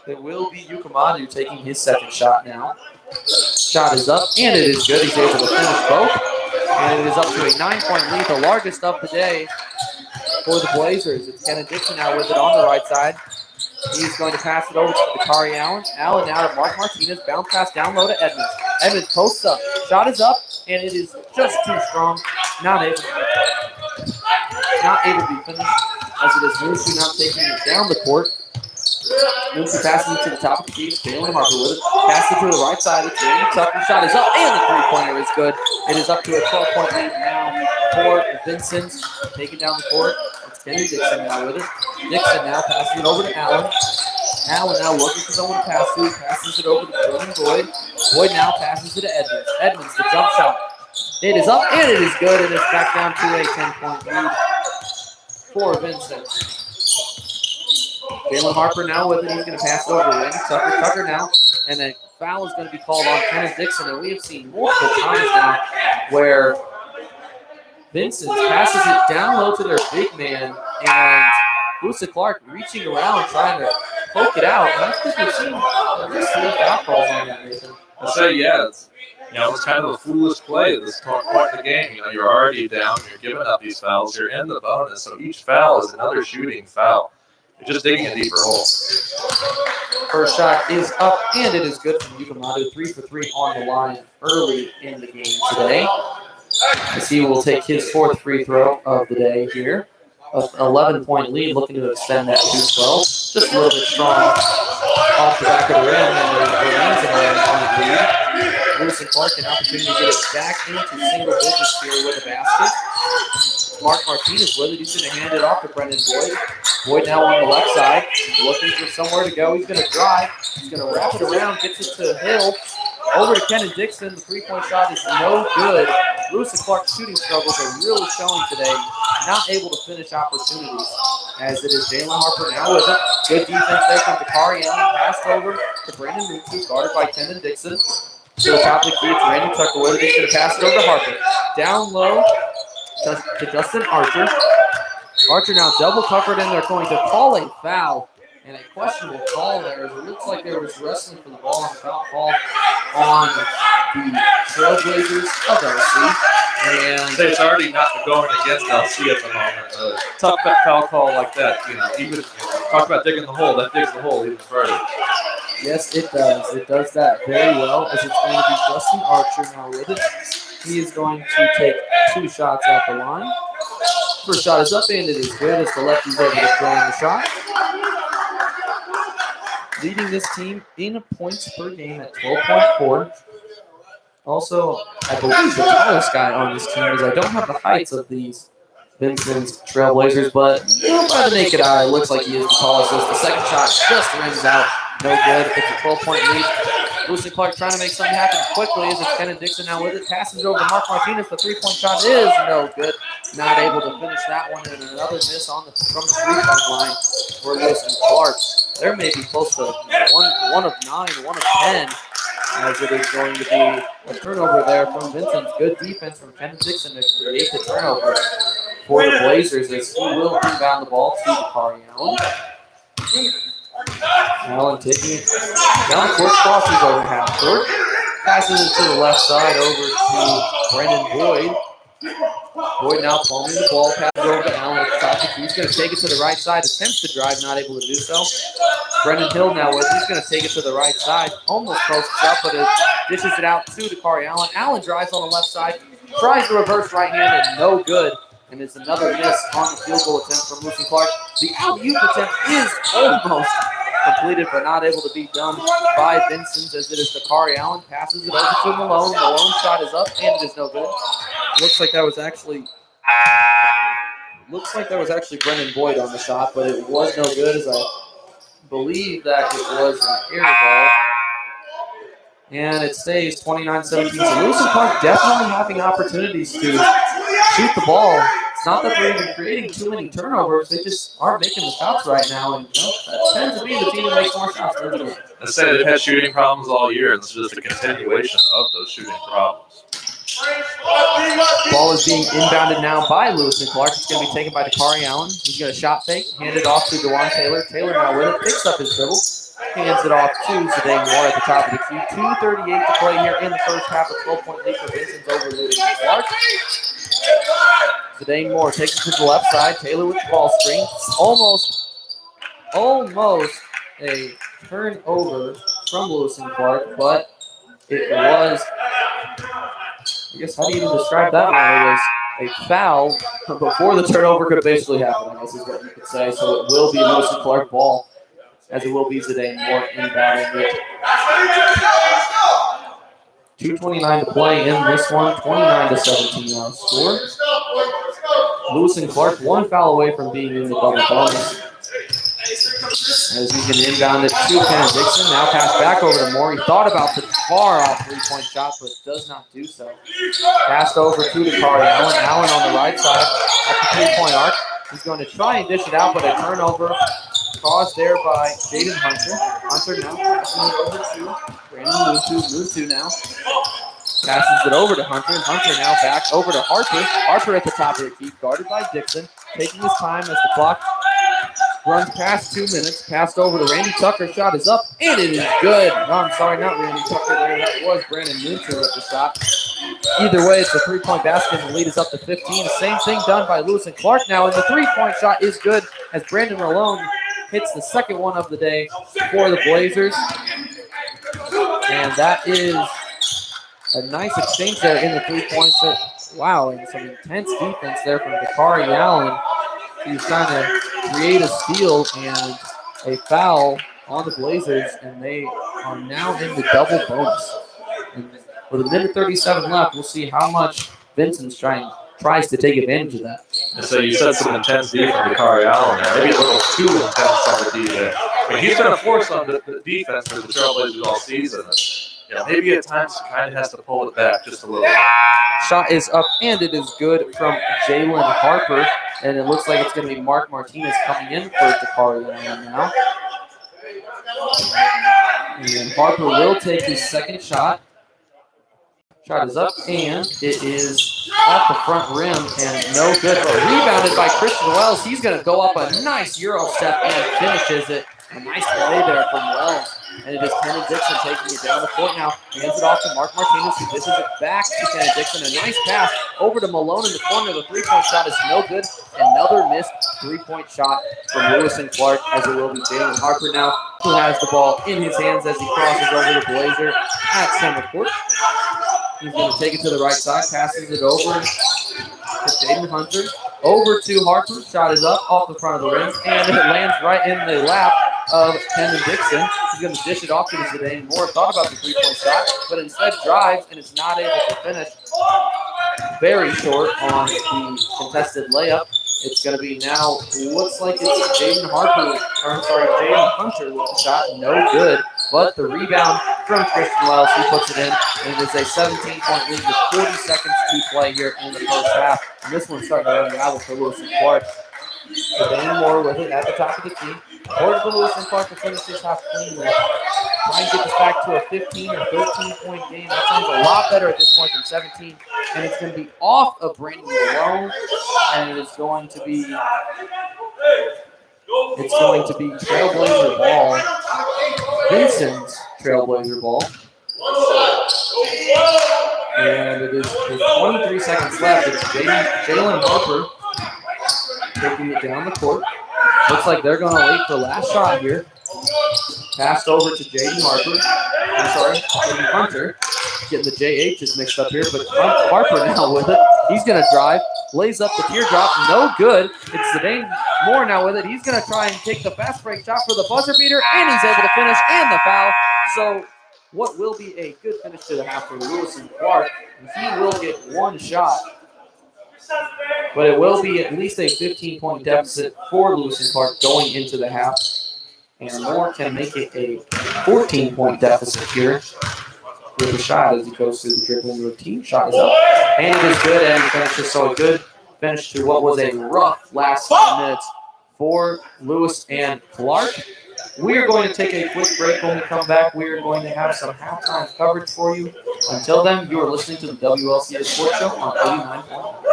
it will be Yukamadu taking his second shot now. Shot is up, and it is good. He's able to finish both, and it is up to a 9-point lead, the largest of the day for the Blazers. It's Kenneth Dixon now with it on the right side. He's going to pass it over to Dakari Allen. Allen now to Mark Martinez. Bounce pass down low to Edmonds. Edmonds posts up. Shot is up, and it is just too strong. Not able to be finished, as it is Moosey not taking it down the court. Moosey passes it to the top of the key. Jalen Harper with it. Passes it to the right side. It's Randy Tucker. Shot is up, and the three-pointer is good. It is up to a 12-point lead now for Vincennes. Taking down the court. It's Kenny Dixon now with it. Dixon now passes it over to Allen. Allen now looking for someone to pass to. Passes it over to Jordan Boyd. Boyd now passes it to Edmonds. Edmonds, the jump shot. It is up, and it is good, and it's back down to a 10-point lead for Vincennes. Jalen Harper now with it. He's going to pass it over to Randy Tucker. Tucker now, and a foul is going to be called on Kenneth Dixon, and we have seen multiple times now where Vincennes passes it down low to their big man, and Lewis Clark reaching around trying to poke it out. And I think we've seen at least 3 foul calls on that, Nathan. I'll say, yeah, it's kind of a foolish play at this point in the game. You're already down, you're giving up these fouls, you're in the bonus, so each foul is another shooting foul. You're just digging a deeper hole. First shot is up, and it is good from Yukamadu. 3 for 3 on the line early in the game today, as he will take his 4th free throw of the day here. An 11-point lead, looking to extend that to 12. Just a little bit strong off the back of the rim, and there remains an 11-point lead. Lewis and Clark an opportunity to get it back into single digits here with a basket. Mark Martinez with it. He's going to hand it off to Brendan Boyd. Boyd now on the left side, looking for somewhere to go. He's going to drive. He's going to wrap it around, gets it to Hill. Over to Kenan Dixon. The three-point shot is no good. Lewis and Clark's shooting struggles are really showing today. Not able to finish opportunities, as it is Jalen Harper now with it. Good defense there from Dakari Allen. Passed over to Brandon Rucci, guarded by Kenan Dixon. To the top of the key, it's Randy Tucker with it. He's going to pass it over to Harper. Down low to Justin Archer. Archer now double covered, and they're going to call a foul. And a questionable call there. It looks like there was wrestling for the ball, and foul called on the Trailblazers of LC. And It's already not going against LC at the moment. Tough foul call like that, even talk about digging the hole, that digs the hole even further. yes, it does. It does that very well, as it's going to be Justin Archer now with it. He is going to take 2 shots at the line. First shot is up, and it is good as the lefty's able to throw in the shot. Leading this team in points per game at 12.4. Also, I believe the tallest guy on this team is, I don't have the heights of these Vincennes Trailblazers, but by the naked eye, it looks like he is the tallest. The second shot just rings out. No good. It's a 12-point lead. Lewis and Clark trying to make something happen quickly as it's Kenan Dixon now with it. Passes over to Mark Martinez. The three-point shot is no good. Not able to finish that one, and another miss from the three-point line for Lewis and Clark. There may be close to one of 9, 1 of 10, as it is going to be a turnover there from Vincennes. Good defense from Kenan Dixon to create the turnover for the Blazers, as he will rebound the ball to Dakari Allen. Allen taking it down the court, crosses over half court, passes it to the left side over to Brendan Boyd. Boyd now foaming the ball, pass over to Allen at the top. He's going to take it to the right side, attempts to drive, not able to do so. Brendan Hill now with it. He's going to take it to the right side, almost posts up, but it dishes it out to Dakari Allen. Allen drives on the left side, tries the reverse right-handed, no good. And it's another miss on the field goal attempt from Lewis and Clark. The alley-oop attempt is almost completed, but not able to be done by Vincennes, as it is Dakari Allen. Passes it over to Malone. Malone's shot is up, and it is no good. Looks like that was actually Brendan Boyd on the shot, but it was no good, as I believe that it was an air ball. And it stays 29-17. So Lewis and Clark definitely having opportunities to shoot the ball. It's not that they're even creating too many turnovers. They just aren't making the shots right now. And that tends to be the team that makes more shots. Let's say they've had shooting problems all year, and it's just a continuation of those shooting problems. Ball is being inbounded now by Lewis and Clark. It's going to be taken by Dakari Allen. He's going to shot fake, hand it off to DeJuan Taylor. Taylor now with it, picks up his dribble, hands it off to Zidane Moore at the top of the key. 2:38 to play here in the first half. A 12-point lead for Vincennes over Lewis and Clark. Zidane Moore takes it to the left side. Taylor with the ball screen. Almost a turnover from Lewis and Clark, but it was, I guess, how do you even describe that one? It was a foul before the turnover could have basically happened, I guess is what you could say. So it will be Lewis and Clark ball, as it will be Zidane Moore inbounding it. 2:29 to play in this one, 29-17 on score. Lewis and Clark one foul away from being in the double bonus. As he can inbound it to Kenneth Dixon. Now pass back over to Moore. He thought about the far off three-point shot, but does not do so. Passed over to Dakari Allen. Allen on the right side at the three-point arc. He's going to try and dish it out, but a turnover caused there by Jaden Hunter. Hunter now passing it over to Brandon Lutu now. Passes it over to Hunter, and Hunter now back over to Harper. Harper at the top of the key, guarded by Dixon, taking his time as the clock runs past 2 minutes. Passed over to Randy Tucker. Shot is up, and it is good. No, I'm sorry, not Randy Tucker there. That was Brandon Lutu with the shot. Either way, it's a three-point basket, and the lead is up to 15. Same thing done by Lewis and Clark now, and the three-point shot is good as Brandon Malone hits the second one of the day for the Blazers. And that is a nice exchange there in the 3 points. Wow, and some intense defense there from Dakari Allen. He's trying to create a steal and a foul on the Blazers, and they are now in the double bonus. And with a minute 37 left, we'll see how much Vincennes tries to take advantage of that. And so you said some intense D from Dakari Allen there. Maybe a little too intense on the D there. I mean, he's been a force on the defense for the Trailblazers all season. And, maybe at times he kind of has to pull it back just a little bit. Shot is up, and it is good from Jalen Harper. And it looks like it's going to be Mark Martinez coming in for Dakari Allen now. And Harper will take his second shot. Shot is up, and it is off the front rim, and no good. But rebounded by Christian Wells. He's going to go up a nice Euro step and finishes it. A nice play there from Wells. And it is Kenneth Dixon taking it down the court now. Hands it off to Mark Martinez, who dishes it back to Kenneth Dixon. A nice pass over to Malone in the corner. The three-point shot is no good. Another missed three-point shot from Lewis and Clark, as it will be Jalen Harper now, who has the ball in his hands as he crosses over the Blazer at center court. He's going to take it to the right side, passes it over to Jaden Hunter. Over to Harper. Shot is up off the front of the rim, and it lands right in the lap of Kenneth Dixon. He's going to dish it off to Zidane Moore. Thought about the three-point shot, but instead drives and is not able to finish. Very short on the contested layup. It's going to be now, looks like it's Jaden Hunter with the shot. No good. But the rebound from Christian Wells, who puts it in. And it is a 17-point lead with 40 seconds to play here in the first half. And this one's starting to unravel for Lewis and Clark. Zidane Moore with it at the top of the key. Order for Lewis and Clark to finish this half cleanly. Try and get this back to a 15 or 13-point game. That sounds a lot better at this point than 17. And it's going to be off of Brandon Malone. And it is going to be Trailblazer ball. Vincennes Trailblazer ball. And it is with 23 seconds left. It's Jalen Harper taking it down the court. Looks like they're going to wait for last shot here. Passed over to Jaden Harper. I'm sorry, Jaden Hunter. Getting the JHs mixed up here, but Harper now with it. He's going to drive, lays up the teardrop, no good. It's Zidane Moore now with it. He's going to try and take the fast break shot for the buzzer beater, and he's able to finish, and the foul. So what will be a good finish to the half for Lewis and Clark. He will get one shot, but it will be at least a 15-point deficit for Lewis and Clark going into the half. And Moore can make it a 14-point deficit here with a shot as he goes through the dribbling routine. Shot is up, and it is good, and he finishes. So a good finish to what was a rough last 5 minutes for Lewis and Clark. We are going to take a quick break. When we come back, we are going to have some halftime coverage for you. Until then, you are listening to the WLCA Sports Show on 89.1.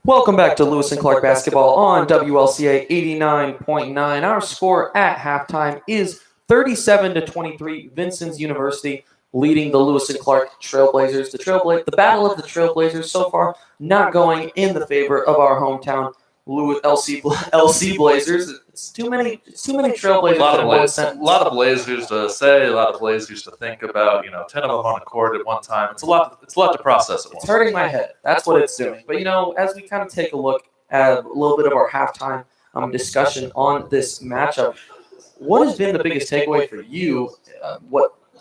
Welcome back to Lewis and Clark basketball on WLCA 89.9. Our score at halftime is 37-23. Vincennes University leading the Lewis and Clark Trailblazers. The battle of the Trailblazers so far not going in the favor of our hometown LC Blazers. It's too many Trailblazers. A lot of Blazers to say, a lot of Blazers to think about. 10 of them on the court at one time. It's a lot to process at once. It's hurting my head. That's what it's doing. But as we kind of take a look at a little bit of our halftime discussion on this matchup, what has been the biggest takeaway for you?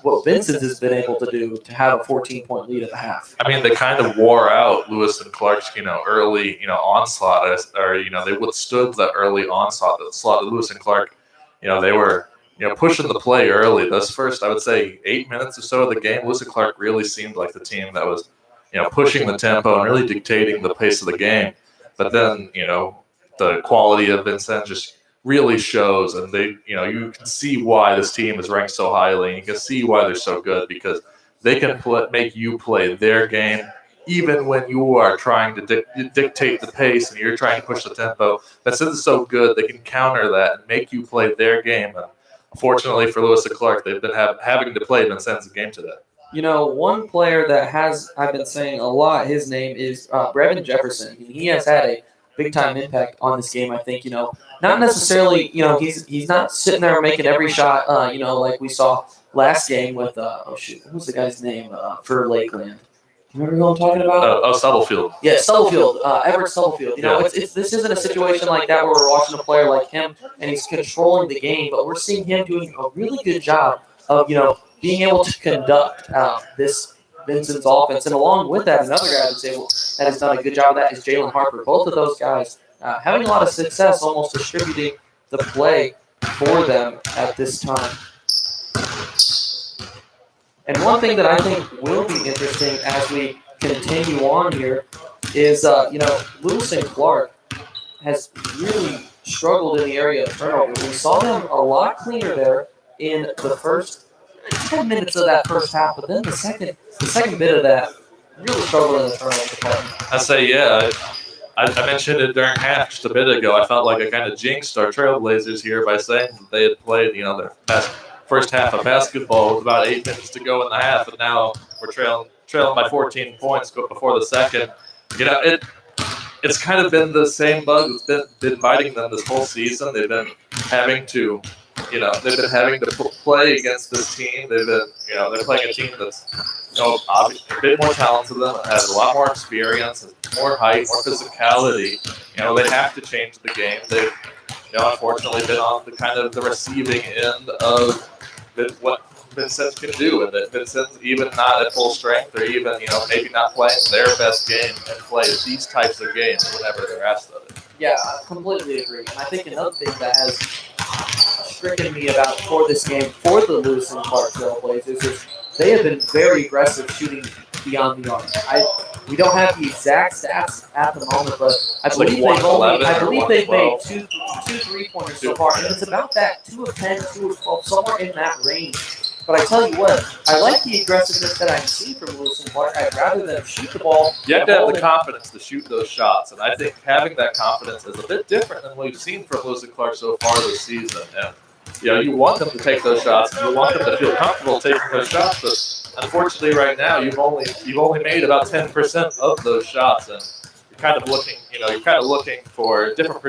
What Vincennes has been able to do to have a 14-point lead at the half? I mean, they kind of wore out Lewis and Clark's, early, onslaught, or they withstood the early onslaught. Lewis and Clark, they were, pushing the play early. Those first, I would say, 8 minutes or so of the game, Lewis and Clark really seemed like the team that was, pushing the tempo and really dictating the pace of the game. But then, the quality of Vincennes just really shows, and they, you can see why this team is ranked so highly, and you can see why they're so good, because they can make you play their game even when you are trying to dictate the pace and you're trying to push the tempo. Vincennes is so good, they can counter that and make you play their game. And unfortunately for Lewis and Clark, they've been having to play Vincennes' game today. One player that I've been saying a lot, his name is Brevin Jefferson. He has had a big-time impact on this game, I think. Not necessarily, he's not sitting there making every shot, like we saw last game with, what was the guy's name for Lakeland? Do you remember who I'm talking about? Stubblefield. Yeah, Stubblefield, Everett Stubblefield. This isn't a situation like that where we're watching a player like him and he's controlling the game, but we're seeing him doing a really good job of, being able to conduct this Vincennes offense. And along with that, another guy that has done a good job of that is Jalen Harper. Both of those guys having a lot of success almost distributing the play for them at this time. And one thing that I think will be interesting as we continue on here is, Lewis and Clark has really struggled in the area of turnovers. We saw them a lot cleaner there in the first 10 minutes of that first half, but then the second bit of that really struggled in the turnover department. I say, yeah. I mentioned it during half just a bit ago. I felt like I kind of jinxed our Trailblazers here by saying that they had played, their best first half of basketball with about 8 minutes to go in the half, and now we're trailing by 14 points before the second. It's kind of been the same bug that's been biting them this whole season. They've been having to play against this team. They've been, they're playing a team that's, obviously a bit more talented than them, has a lot more experience, more height, more physicality. They have to change the game. They've, unfortunately been on the kind of the receiving end of what Vincennes can do, and that Vincennes, even not at full strength, or even, maybe not playing their best game, and play these types of games whenever they're asked of it. Yeah, I completely agree. And I think another thing that has stricken me about for this game for the Lewis and Clark Trailblazers is they have been very aggressive shooting beyond the arc. We don't have the exact stats at the moment, but I believe they've made two 3-pointers so far, and it's about that 2 of 10, 2 of 12, somewhere in that range. But I tell you what, I like the aggressiveness that I see from Lewis and Clark. I'd rather them shoot the ball. You have to have the confidence to shoot those shots, and I think having that confidence is a bit different than what we've seen from Lewis and Clark so far this season. And you want them to take those shots, and you want them to feel comfortable taking those shots, but unfortunately, right now, you've only made about 10% of those shots, and you're kind of looking for different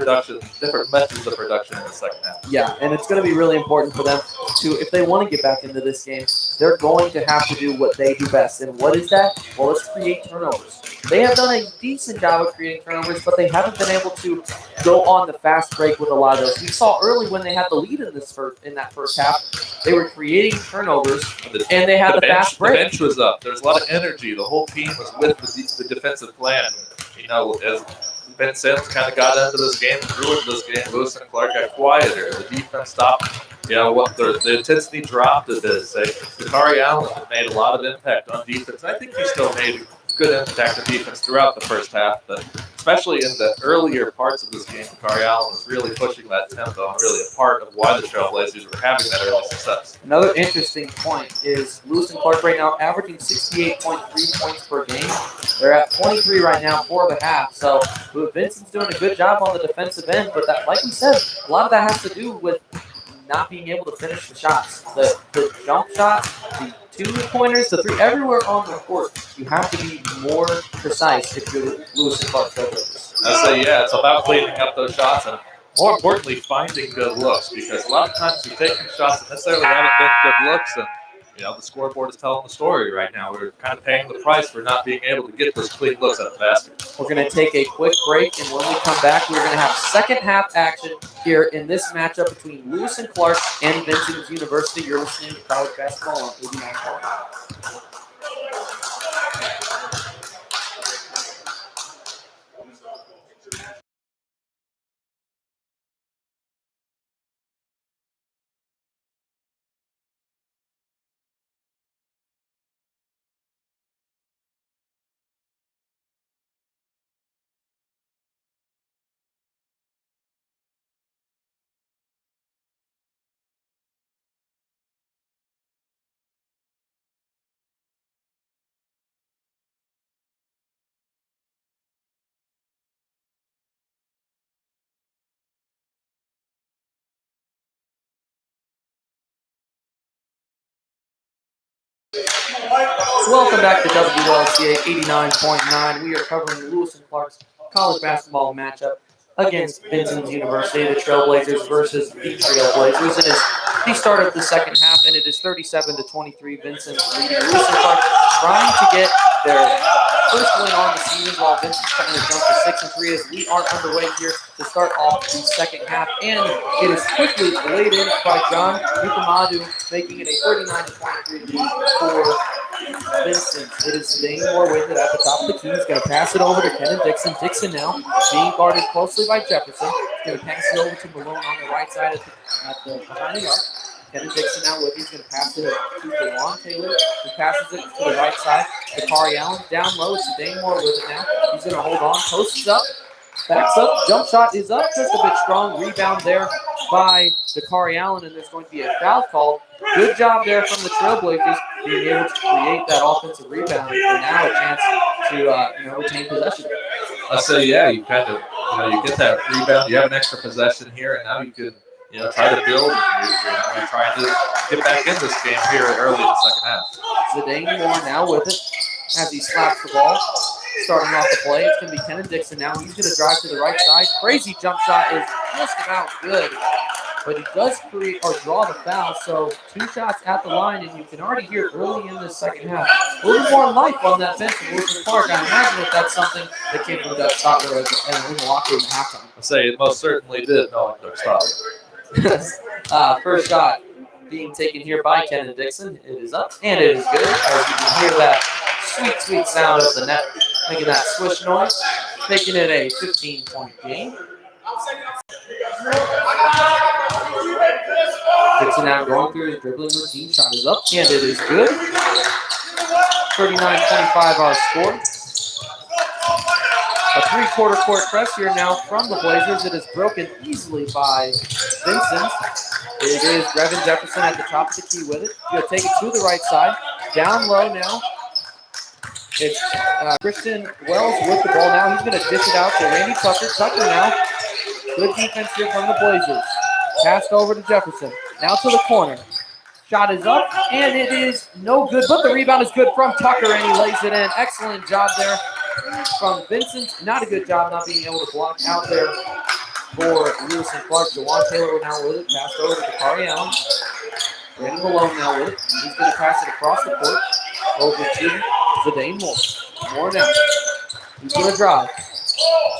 methods of production in the second half. Yeah, and it's going to be really important for them to, if they want to get back into this game, they're going to have to do what they do best. And what is that? Well, it's create turnovers. They have done a decent job of creating turnovers, but they haven't been able to go on the fast break with a lot of those. We saw early when they had the lead in that first half, they were creating turnovers, and they had the fast break. The bench was up. There was a lot of energy. The whole team was with the defensive plan. As Vincennes kind of got into this game, ruined this game, Lewis and Clark got quieter. The defense stopped. The intensity dropped a bit. Zachary Allen made a lot of impact on defense. I think he still made good impact on defense throughout the first half, but especially in the earlier parts of this game, Kari Allen was really pushing that tempo and really a part of why the Trailblazers were having that early success. Another interesting point is Lewis and Clark right now averaging 68.3 points per game. They're at 23 right now for the half. So Vincent's doing a good job on the defensive end, but that, like we said, a lot of that has to do with not being able to finish the shots. The jump shots, the two-pointers, the three, everywhere on the court, you have to be more precise if you're Lewis and Clark Trailblazers. I say, yeah, it's about cleaning up those shots and, more importantly, finding good looks, because a lot of times you're taking shots that necessarily haven't been good looks, and the scoreboard is telling the story right now. We're kind of paying the price for not being able to get those clean looks at the basket. We're going to take a quick break, and when we come back, we're going to have second half action here in this matchup between Lewis and Clark and Vincennes University. You're listening to College Basketball on 89.9. Welcome back to WLCA 89.9. We are covering Lewis and Clark's college basketball matchup against Vincennes University, the Trailblazers versus the Trailblazers. It is the start of the second half, and it is 37-23. Vincennes leading. Lewis and Clark trying to get their first win on the season, while Vincennes trying to jump to 6-3 as we are underway here to start off the second half. And it is quickly laid in by John Yukamadu, making it a 39-23 lead for Vincennes. It is Dane Moore with it at the top of the key. He's going to pass it over to Kenan Dixon. Dixon now being guarded closely by Jefferson. He's going to pass it over to Malone on the right side behind the arc. Kenan Dixon now with it. He's going to pass it to DeJuan Taylor, who passes it to the right side to Kari Allen. Down low, it's Dane Moore with it now. He's going to hold on, posts up, backs up, jump shot is up, just a bit strong. Rebound there by Kari Allen, and there's going to be a foul called. Good job there from the Trailblazers being able to create that offensive rebound, and now a chance to retain possession. I say, yeah, you kind of you get that rebound, you have an extra possession here, and now you can try to build. You're trying to get back in this game here early in the second half. Zidane Moore now with it as he slaps the ball. Starting off the play, it's going to be Kenan Dixon now. He's going to drive to the right side. Crazy jump shot is just about good, but he does create or draw the foul. So 2 shots at the line, and you can already hear early in the second half a little more life on that bench in Lewis and Clark. I imagine that that's something that came from Doug Stotler in the locker room at halftime. I say it most certainly did, knowing Doug Stotler. First shot being taken here by Kenan Dixon. It is up, and it is good. As you can hear that sweet, sweet sound of the net making that swish noise, making it a 15-point game. Dixon now going through his dribbling routine. Shot is up, and it is good. 39-25 our score. A 3-quarter court press here now from the Blazers. It is broken easily by Vincennes. It is Brevin Jefferson at the top of the key with it. He's going to take it to the right side. Down low now. It's Christian Wells with the ball now. He's going to dish it out to Randy Tucker. Tucker now. Good defense here from the Blazers. Passed over to Jefferson. Now to the corner. Shot is up, and it is no good, but the rebound is good from Tucker, and he lays it in. Excellent job there from Vincent. Not a good job not being able to block out there for Lewis and Clark. DeJuan Taylor now with it. Passed over to Kari Allen. Brandon Malone now with it. He's going to pass it across the court over to Zidane Moore. Moore now. He's going to drive.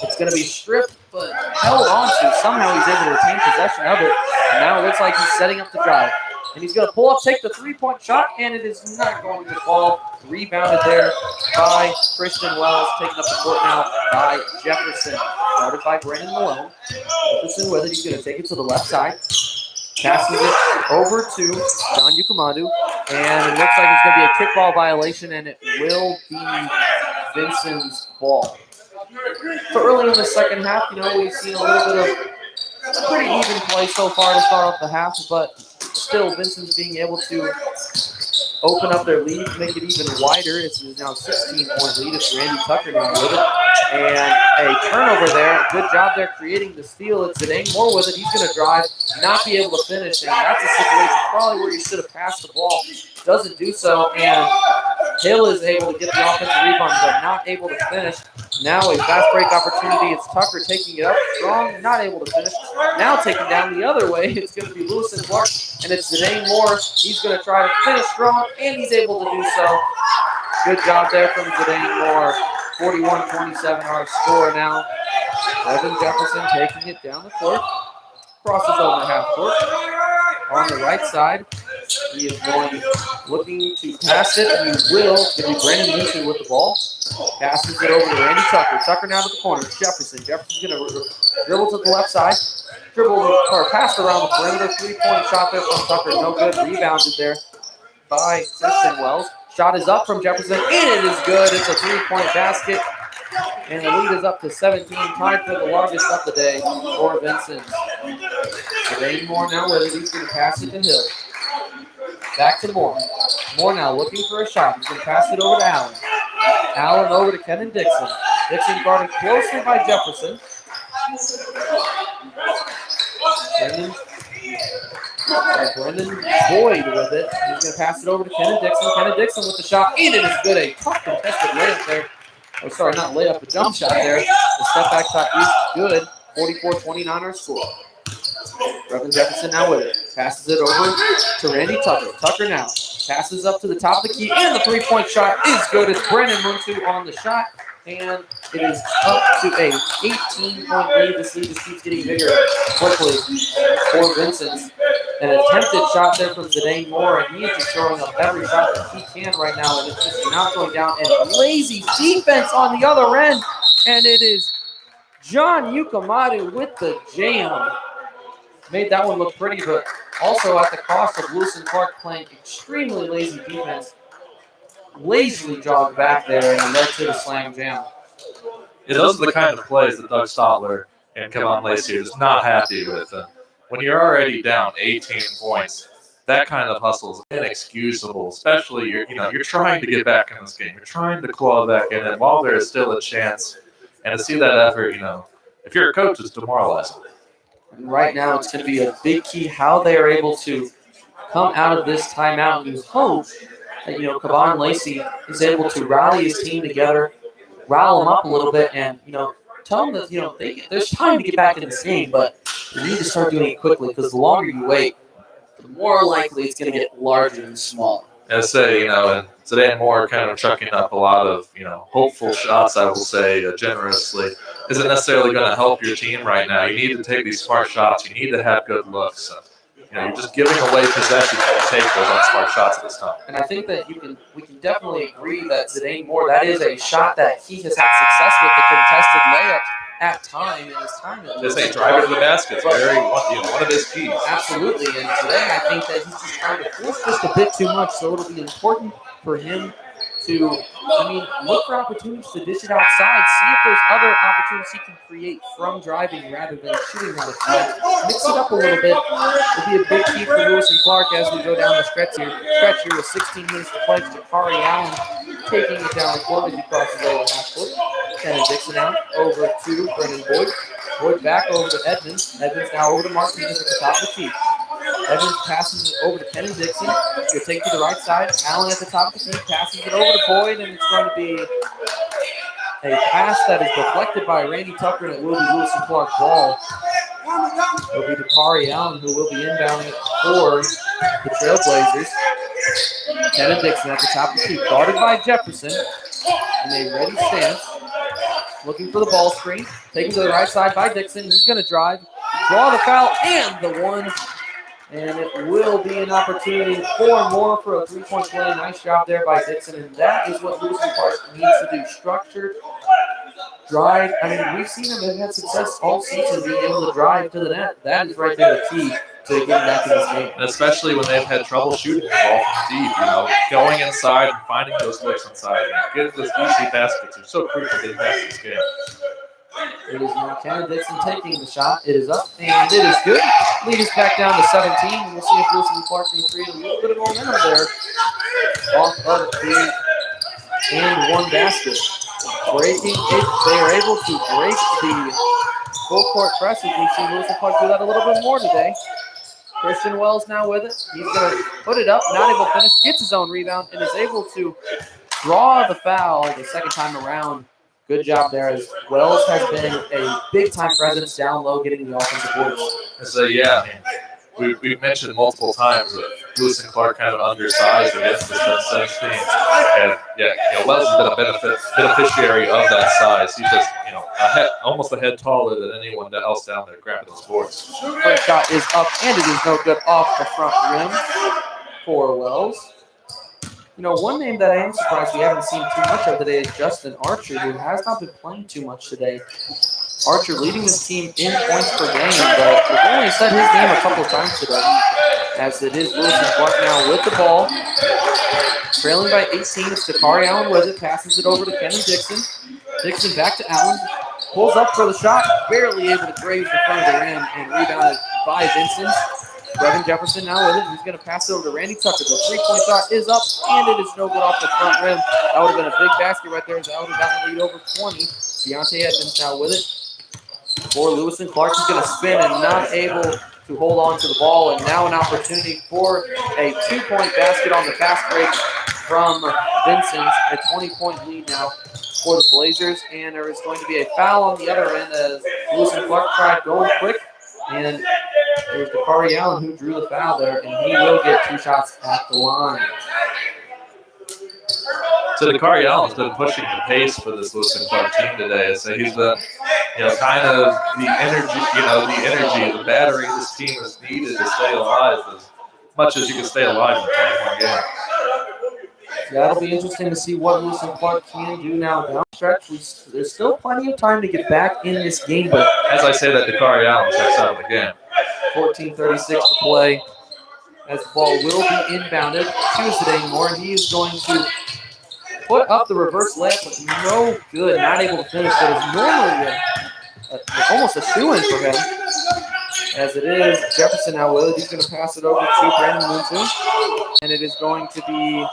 It's going to be stripped, but held on to. Somehow he's able to retain possession of it. And now it looks like he's setting up the drive. And he's going to pull up, take the 3-point shot, and it is not going to fall. Rebounded there by Christian Wells, taking up the court now by Jefferson. Guarded by Brandon Malone. Jefferson with it. He's going to take it to the left side. Passes it over to John Yukamadu. And it looks like it's going to be a kickball violation, and it will be Vincent's ball. So early in the second half, we've seen a little bit of pretty even play so far to start off the half, but still Vincennes being able to open up their lead, make it even wider. It's now 16-point lead. It's Randy Tucker now with it. And a turnover there. Good job there creating the steal. It's Zidane Moore with it. He's going to drive, not be able to finish. And that's a situation probably where you should have passed the ball. Doesn't do so. And Hill is able to get the offensive rebound, but not able to finish. Now a fast break opportunity. It's Tucker taking it up strong, not able to finish. Now taking down the other way. It's going to be Lewis and Clark, and it's Zidane Moore. He's going to try to finish strong, and he's able to do so. Good job there from Zidane Moore. 41-27 our score now. Evan Jefferson taking it down the court. Crosses over half court. On the right side, he is going, looking to pass it. He will. It's going to be Brandon Newton with the ball. Passes it over to Randy Tucker. Tucker now to the corner. Jefferson's going to dribble to the left side. Pass around the perimeter. Three-point shot there from Tucker. No good. Rebounded there by Kristen Wells. Shot is up from Jefferson, and it is good. It's a three-point basket, and the lead is up to 17. Tied for the largest of the day for Vincennes. Zidane Moore now with it. He's going to pass it to Hill. Back to Moore. Moore now looking for a shot. He's going to pass it over to Allen. Allen over to Kenan Dixon. Dixon guarded closely by Jefferson. Brendan Boyd with it. He's going to pass it over to Kenan Dixon. Kenan Dixon with the shot. And it is good. A tough contested layup there. Oh, sorry, not layup, a jump shot there. The step back shot is good. 44-29 our score. Reverend Jefferson now with it. Passes it over to Randy Tucker. Tucker now passes up to the top of the key. And the three-point shot is good. It's Brennan Muntu on the shot. And it is up to a 18-point lead. This lead just keeps getting bigger quickly for Vincennes. An attempted shot there from Zidane Moore, and he is just throwing up every shot that he can right now, and it's just not going down. And lazy defense on the other end, and it is John Yukamadu with the jam. Made that one look pretty, but also at the cost of Lewis and Clark playing extremely lazy defense. Lazily jogged back there and led to the slam jam. Yeah, those are the kind of plays that Doug Stotler and Kevon Lacey are just not happy with. When you're already down 18 points, that kind of hustle is inexcusable. Especially you're trying to get back in this game. You're trying to claw back in, and while there is still a chance, and to see that effort, if you're a coach, it's demoralizing. And right now, it's going to be a big key how they are able to come out of this timeout. And you hope that Kevon Lacey is able to rally his team together, rile them up a little bit, and tell them that there's time to get back in this game, but you need to start doing it quickly because the longer you wait, the more likely it's going to get larger and smaller. As I say, and Zidane Moore kind of chucking up a lot of, hopeful shots, I will say, generously, isn't necessarily going to help your team right now. You need to take these smart shots. You need to have good looks. You're just giving away possessions to take those unsmart shots at this time. And I think that we can definitely agree that Zidane Moore, that is a shot that he has had success with, the contested layups at time in his time. Just say drive it to the basket. It's very one of his keys. Absolutely. And today I think that he's just trying to force just a bit too much, so it'll be important for him to, look for opportunities to dish it outside, see if there's other opportunities he can create from driving rather than shooting out of time. Mix it up a little bit. It'll be a big key for Lewis and Clark as we go down the stretch here with 16 minutes to play. Jakari Allen taking it down the court as he crosses over half court. Kenan Dixon out over to Brendan Boyd. Boyd back over to Edmonds. Edmonds now over to Martinez at the top of the key. Edmonds passes it over to Kenan Dixon. He'll take it to the right side. Allen at the top of the key passes it over to Boyd, and it's going to be a pass that is deflected by Randy Tucker, and it will be Lewis and Clark ball. It'll be Jakari Allen who will be inbounding it for the Trailblazers. Kenan Dixon at the top of the key, guarded by Jefferson in a ready stance. Looking for the ball screen. Taken to the right side by Dixon. He's going to drive, draw the foul, and the one. And it will be an opportunity for more for a three-point play. Nice job there by Dixon. And that is what Lewis and Clark needs to do. Structured, drive. We've seen them have had success all season being able to drive to the net. That is right there the key to getting back in this game. And especially when they've had trouble shooting the ball from deep, going inside and finding those looks inside. Getting those easy baskets are so crucial getting back in this game. It is now Kenny Dixon taking the shot. It is up, and it is good. Lead is back down to 17. And we'll see if Lewis and Clark can create a little bit of momentum there off of the and one basket. Breaking it, they are able to break the full court presses. We've seen Lewis and Clark do that a little bit more today. Christian Wells now with it. He's going to put it up, not able to finish, gets his own rebound, and is able to draw the foul the second time around. Good job there, as Wells has been a big-time presence down low, getting the offensive boards. So, yeah, we've mentioned multiple times that Lewis and Clark kind of undersized against the 17. And, yeah, Wells has been a beneficiary of that size. He's just, almost a head taller than anyone else down there grabbing those boards. First shot is up, and it is no good off the front rim for Wells. One name that I am surprised we haven't seen too much of today is Justin Archer, who has not been playing too much today. Archer leading his team in points per game, but we've only said his name a couple of times today, as it is Lewis and Clark now with the ball. Trailing by 18, it's Dakari Allen with it, passes it over to Kenny Dixon. Dixon back to Allen, pulls up for the shot, barely able to graze the front of the rim, and rebounded by Vincennes. Brevin Jefferson now with it. He's going to pass it over to Randy Tucker. The three-point shot is up, and it is no good off the front rim. That would have been a big basket right there, as that would have gotten the lead over 20. Deontay Edmonds now with it. For Lewis and Clark, he's going to spin and not able to hold on to the ball. And now an opportunity for a two-point basket on the fast break from Vincennes. A 20-point lead now for the Blazers. And there is going to be a foul on the other end as Lewis and Clark tried going quick. And there's Dakari Allen who drew the foul there, and he will get 2 shots at the line. So Dakari Allen's been pushing the pace for this Lewis and Clark team today. So he's been, kind of the energy, the battery this team has needed to stay alive as much as you can stay alive in a 20-point game. Yeah, it'll be interesting to see what Lewis and Clark can do now down stretch. There's still plenty of time to get back in this game, but as I say that, Dakari Allen checks out of the game. 14:36 to play, as the ball will be inbounded to Zidane Moore, and he is going to put up the reverse layup, but no good, not able to finish. That is normally almost a shoe-in for him. As it is, Jefferson now with it. He's going to pass it over to Brandon Moonson, and it is going to be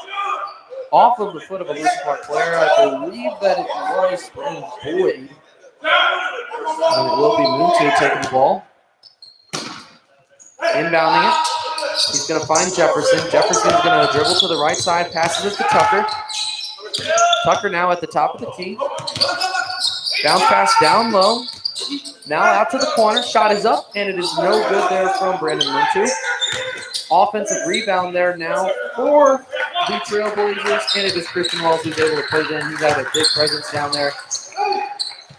off of the foot of a Lewis and Clark player. I believe that it was Brandon Boyd. And it will be Moonson taking the ball. Inbounding it. He's going to find Jefferson. Jefferson's going to dribble to the right side, passes it to Tucker. Tucker now at the top of the key. Bounce pass down low. Now out to the corner. Shot is up, and it is no good there from Brandon Muntu. Offensive rebound there now for the Trailblazers, and it is Christian Wells who's able to put it in. He's had a big presence down there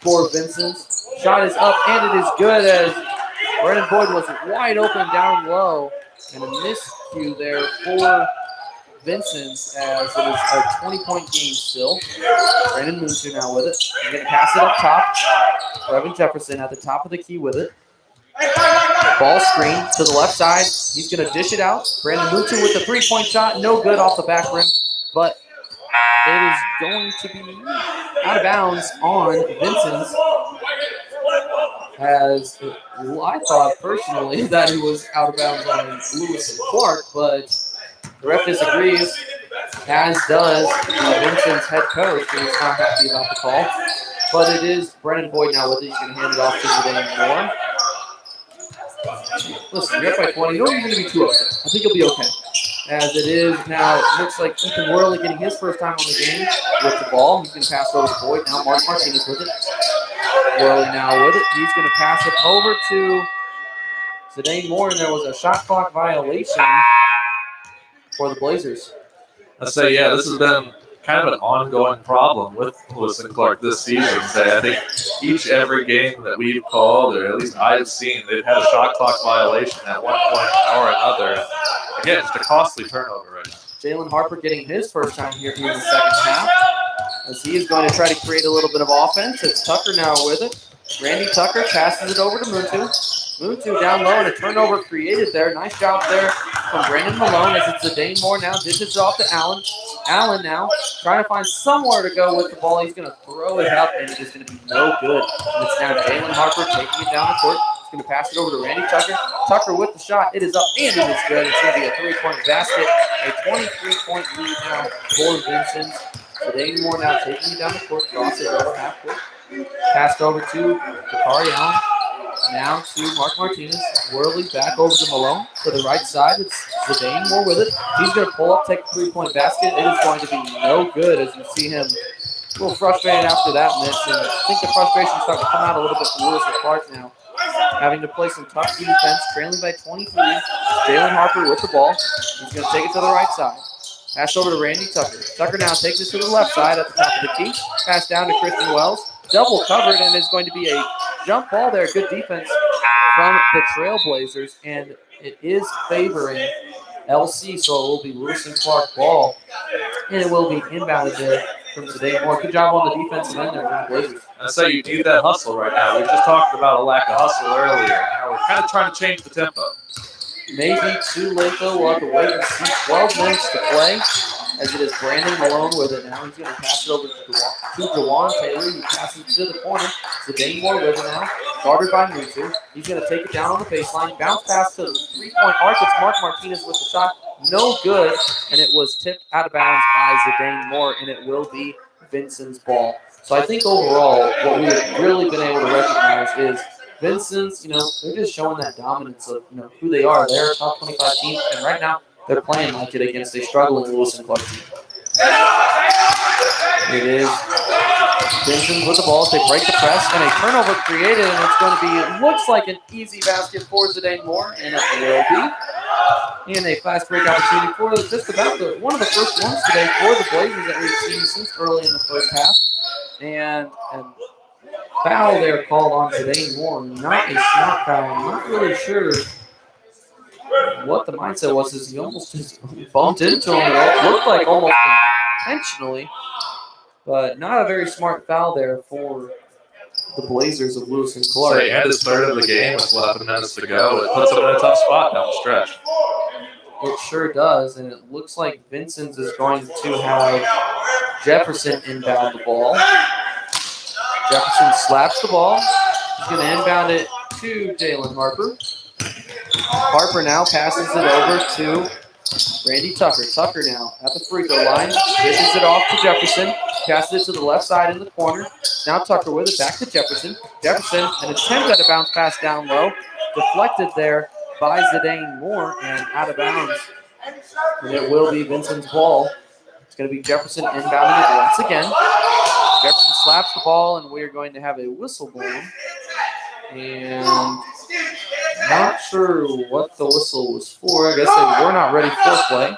for Vincennes. Shot is up, and it is good, as Brandon Boyd was wide open down low, and a miscue there for Vincennes, as it is a 20-point game still. Brandon Muntu now with it. He's going to pass it up top. Brevin Jefferson at the top of the key with it. Ball screen to the left side. He's going to dish it out. Brandon Muntu with the three-point shot. No good off the back rim, but it is going to be out of bounds on Vincennes. As I thought personally that it was out of bounds on Lewis and Clark, but the ref disagrees, as does the Vincennes head coach, who is not happy about the call. But it is Brandon Boyd now with it. He's going to hand it off to Zidane Moore. Listen, you're up by 20. You don't even need to be too upset. I think you'll be okay. As it is now, it looks like Ethan Worley getting his first time on the game with the ball. He's going to pass it over to Boyd. Now Mark Martinez with it. Worley now with it. He's going to pass it over to Zidane Moore, and there was a shot clock violation for the Blazers. I'd say, yeah, this has been kind of an ongoing problem with Lewis and Clark this season. I think every game that we've called, or at least I've seen, they've had a shot clock violation at one point or another. Again, it's a costly turnover right now. Jalen Harper getting his first time here in the second half, as he is going to try to create a little bit of offense. It's Tucker now with it. Randy Tucker passes it over to Muntu. Muntu down low and a turnover created there. Nice job there from Brandon Malone as it's Zidane Moore now. Dishes it off to Allen. Allen now trying to find somewhere to go with the ball. He's going to throw it up and it is going to be no good. And it's now Jalen Harper taking it down the court. He's going to pass it over to Randy Tucker. Tucker with the shot. It is up and it is good. It's going to be a three-point basket. A 23-point lead now for Vincennes. Zidane Moore now taking it down the court. Crosses over half court. Passed over to Dakari Allen. Now to Mark Martinez. Whirling back over to Malone to the right side. It's Zidane Moore with it. He's going to pull up, take a three-point basket. It is going to be no good as you see him a little frustrated after that miss. And I think the frustration is starting to come out a little bit for Lewis and Clark now. Having to play some tough defense, trailing by 23. Jalen Harper with the ball. He's going to take it to the right side. Pass over to Randy Tucker. Tucker now takes it to the left side at the top of the key. Pass down to Christian Wells. Double covered, and it's going to be a jump ball there. Good defense from the Trailblazers, and it is favoring LC, so it will be Lewis and Clark ball, and it will be inbounded there from Zidane Moore. Good job on the defensive end there for the Blazers. I say you do that hustle right now. We just talked about a lack of hustle earlier. Now we're kind of trying to change the tempo. Maybe too late, though. We'll have to wait and see. 12 minutes to play as it is Brandon Malone with it. Now he's going to pass it over to Jawan Taylor. He passes it to the corner. Zidane Moore with it now. Guarded by Mutu. He's going to take it down on the baseline. Bounce pass to the three-point arc. It's Mark Martinez with the shot. No good. And it was tipped out of bounds by Zidane Moore, and it will be Vincennes' ball. So I think overall what we've really been able to recognize is Vincennes, they're just showing that dominance of who they are. They're a top 25 team, and right now they're playing like it against a struggling Lewis and Clark team. It is Vincennes with the ball. They break the press, and a turnover created, and it's going to be, it looks like an easy basket for Zidane Moore, and it will be. And a fast break opportunity for just about one of the first ones today for the Blazers that we've seen since early in the first half. And foul there called on Zidane Moore. Not a snap foul. I'm not really sure what the mindset was, as he almost just bumped into him. It looked like almost intentionally, but not a very smart foul there for the Blazers of Lewis and Clark. So he had his third of the game with 11 minutes to go. It puts him in a tough spot down the stretch. It sure does, and it looks like Vincennes is going to have Jefferson inbound the ball. Jefferson slaps the ball. He's going to inbound it to Jalen Harper. Harper now passes it over to Randy Tucker. Tucker now at the free throw line. Dishes it off to Jefferson. Passes it to the left side in the corner. Now Tucker with it back to Jefferson. Jefferson, an attempt at a bounce pass down low. Deflected there by Zidane Moore and out of bounds. And it will be Vincennes' ball. It's going to be Jefferson inbounding it once again. Jefferson slaps the ball, and we are going to have a whistle blown. And not sure what the whistle was for. I guess they were not ready for play.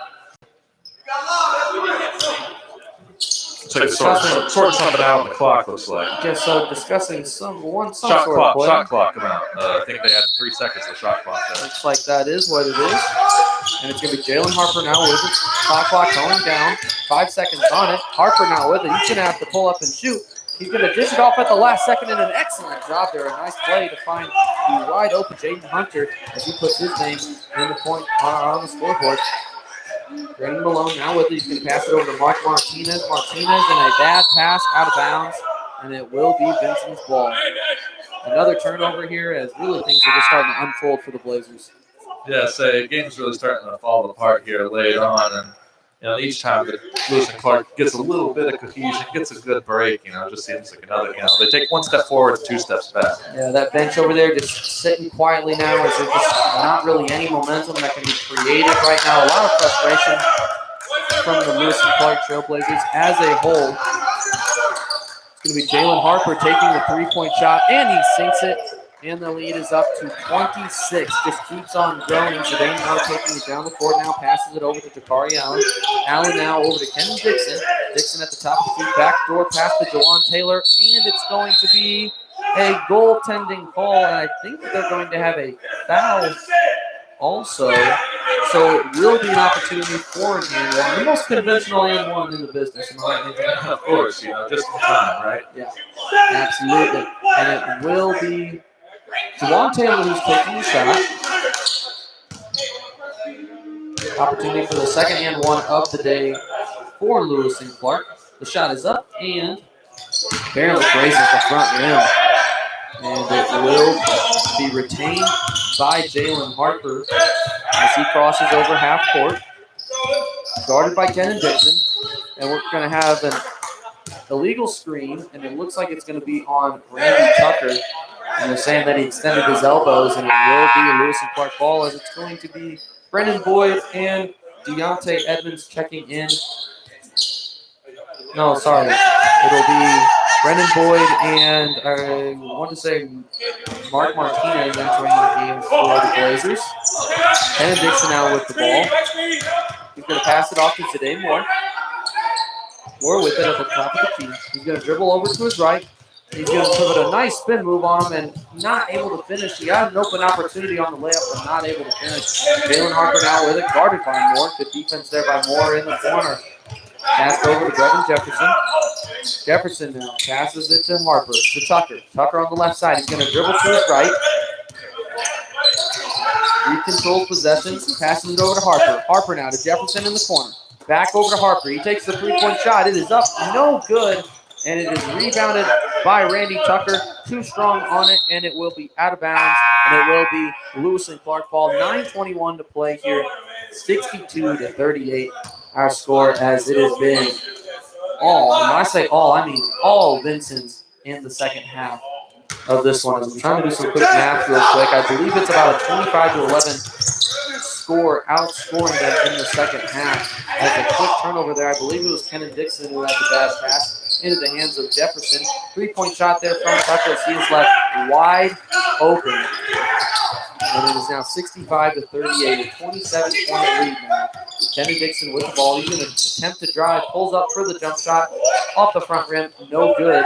It's like sorting something out on the clock, looks like. I guess so. Discussing some Shot sort of clock, play. shot clock amount. I think they had 3 seconds of shot clock there. Looks like that is what it is. And it's going to be Jalen Harper now with it. Shot clock going down. 5 seconds on it. Harper now with it. He's going to have to pull up and shoot. He's going to dish it off at the last second, and an excellent job there. A nice play to find the wide open Jaden Hunter as he puts his name in the point on the scoreboard. Brandon Malone now with it. He's going to pass it over to Mark Martinez. Martinez and a bad pass out of bounds, and it will be Vincennes' ball. Another turnover here as really things are just starting to unfold for the Blazers. Yeah, the game's really starting to fall apart here late on, and each time that Lewis and Clark gets a little bit of cohesion, gets a good break, it just seems like another, they take 1 step forward, 2 steps back. Yeah, that bench over there just sitting quietly now as there's just not really any momentum that can be created right now. A lot of frustration from the Lewis and Clark Trailblazers as a whole. It's going to be Jalen Harper taking the three-point shot, and he sinks it. And the lead is up to 26. Just keeps on growing. Zidane now taking it down the court now. Passes it over to Dakari Allen. Allen now over to Kenny Dixon. Dixon at the top of the key. Backdoor pass to Jawan Taylor. And it's going to be a goaltending call. And I think that they're going to have a foul also So it will be an opportunity for an and one, the most conventional and one in the business. Am I right, Nathan? Of course, just in time, right? Yeah, absolutely. And it will be Jawan Taylor who's taking the shot. Opportunity for the second and one of the day for Lewis and Clark. The shot is up and barely grazes the front rim. And it will be retained by Jalen Harper as he crosses over half court. Guarded by Kenan Dixon. And we're going to have an illegal screen, and it looks like it's going to be on Randy Tucker. And they're saying that he extended his elbows, and it will be a Lewis and Clark ball as it's going to be Brendan Boyd and Deontay Edmonds checking in. No, sorry. It'll be Brendan Boyd and I want to say Mark Martinez entering the game for the Blazers. Kenan Dixon now with the ball. He's going to pass it off to Zidane Moore. Moore with it at the top of the key. He's going to dribble over to his right. He's going to put a nice spin move on him and not able to finish. He had an open opportunity on the layup, but not able to finish. Jalen Harper now with it, guarded by Moore. Good defense there by Moore in the corner. Passed over to Brevin Jefferson. Jefferson now passes it to Harper, to Tucker. Tucker on the left side. He's going to dribble to his right. Recontrols possession. Passes it over to Harper. Harper now to Jefferson in the corner. Back over to Harper. He takes the three-point shot. It is up. No good. And it is rebounded by Randy Tucker. Too strong on it, and it will be out of bounds. And it will be Lewis and Clark ball. 9:21 to play here. 62-38. Our score as it has been all, and when I say all, I mean all Vincennes in the second half of this one. As I'm trying to do some quick math real quick, I believe it's about a 25-11 score, outscoring them in the second half. As a quick turnover there, I believe it was Kenan Dixon who had the bad pass into the hands of Jefferson. Three-point shot there from Tucker as he is left wide open. And it is now 65-38, a 27-point lead now. Kenan Dixon with the ball. He's going to attempt to drive, pulls up for the jump shot off the front rim. No good.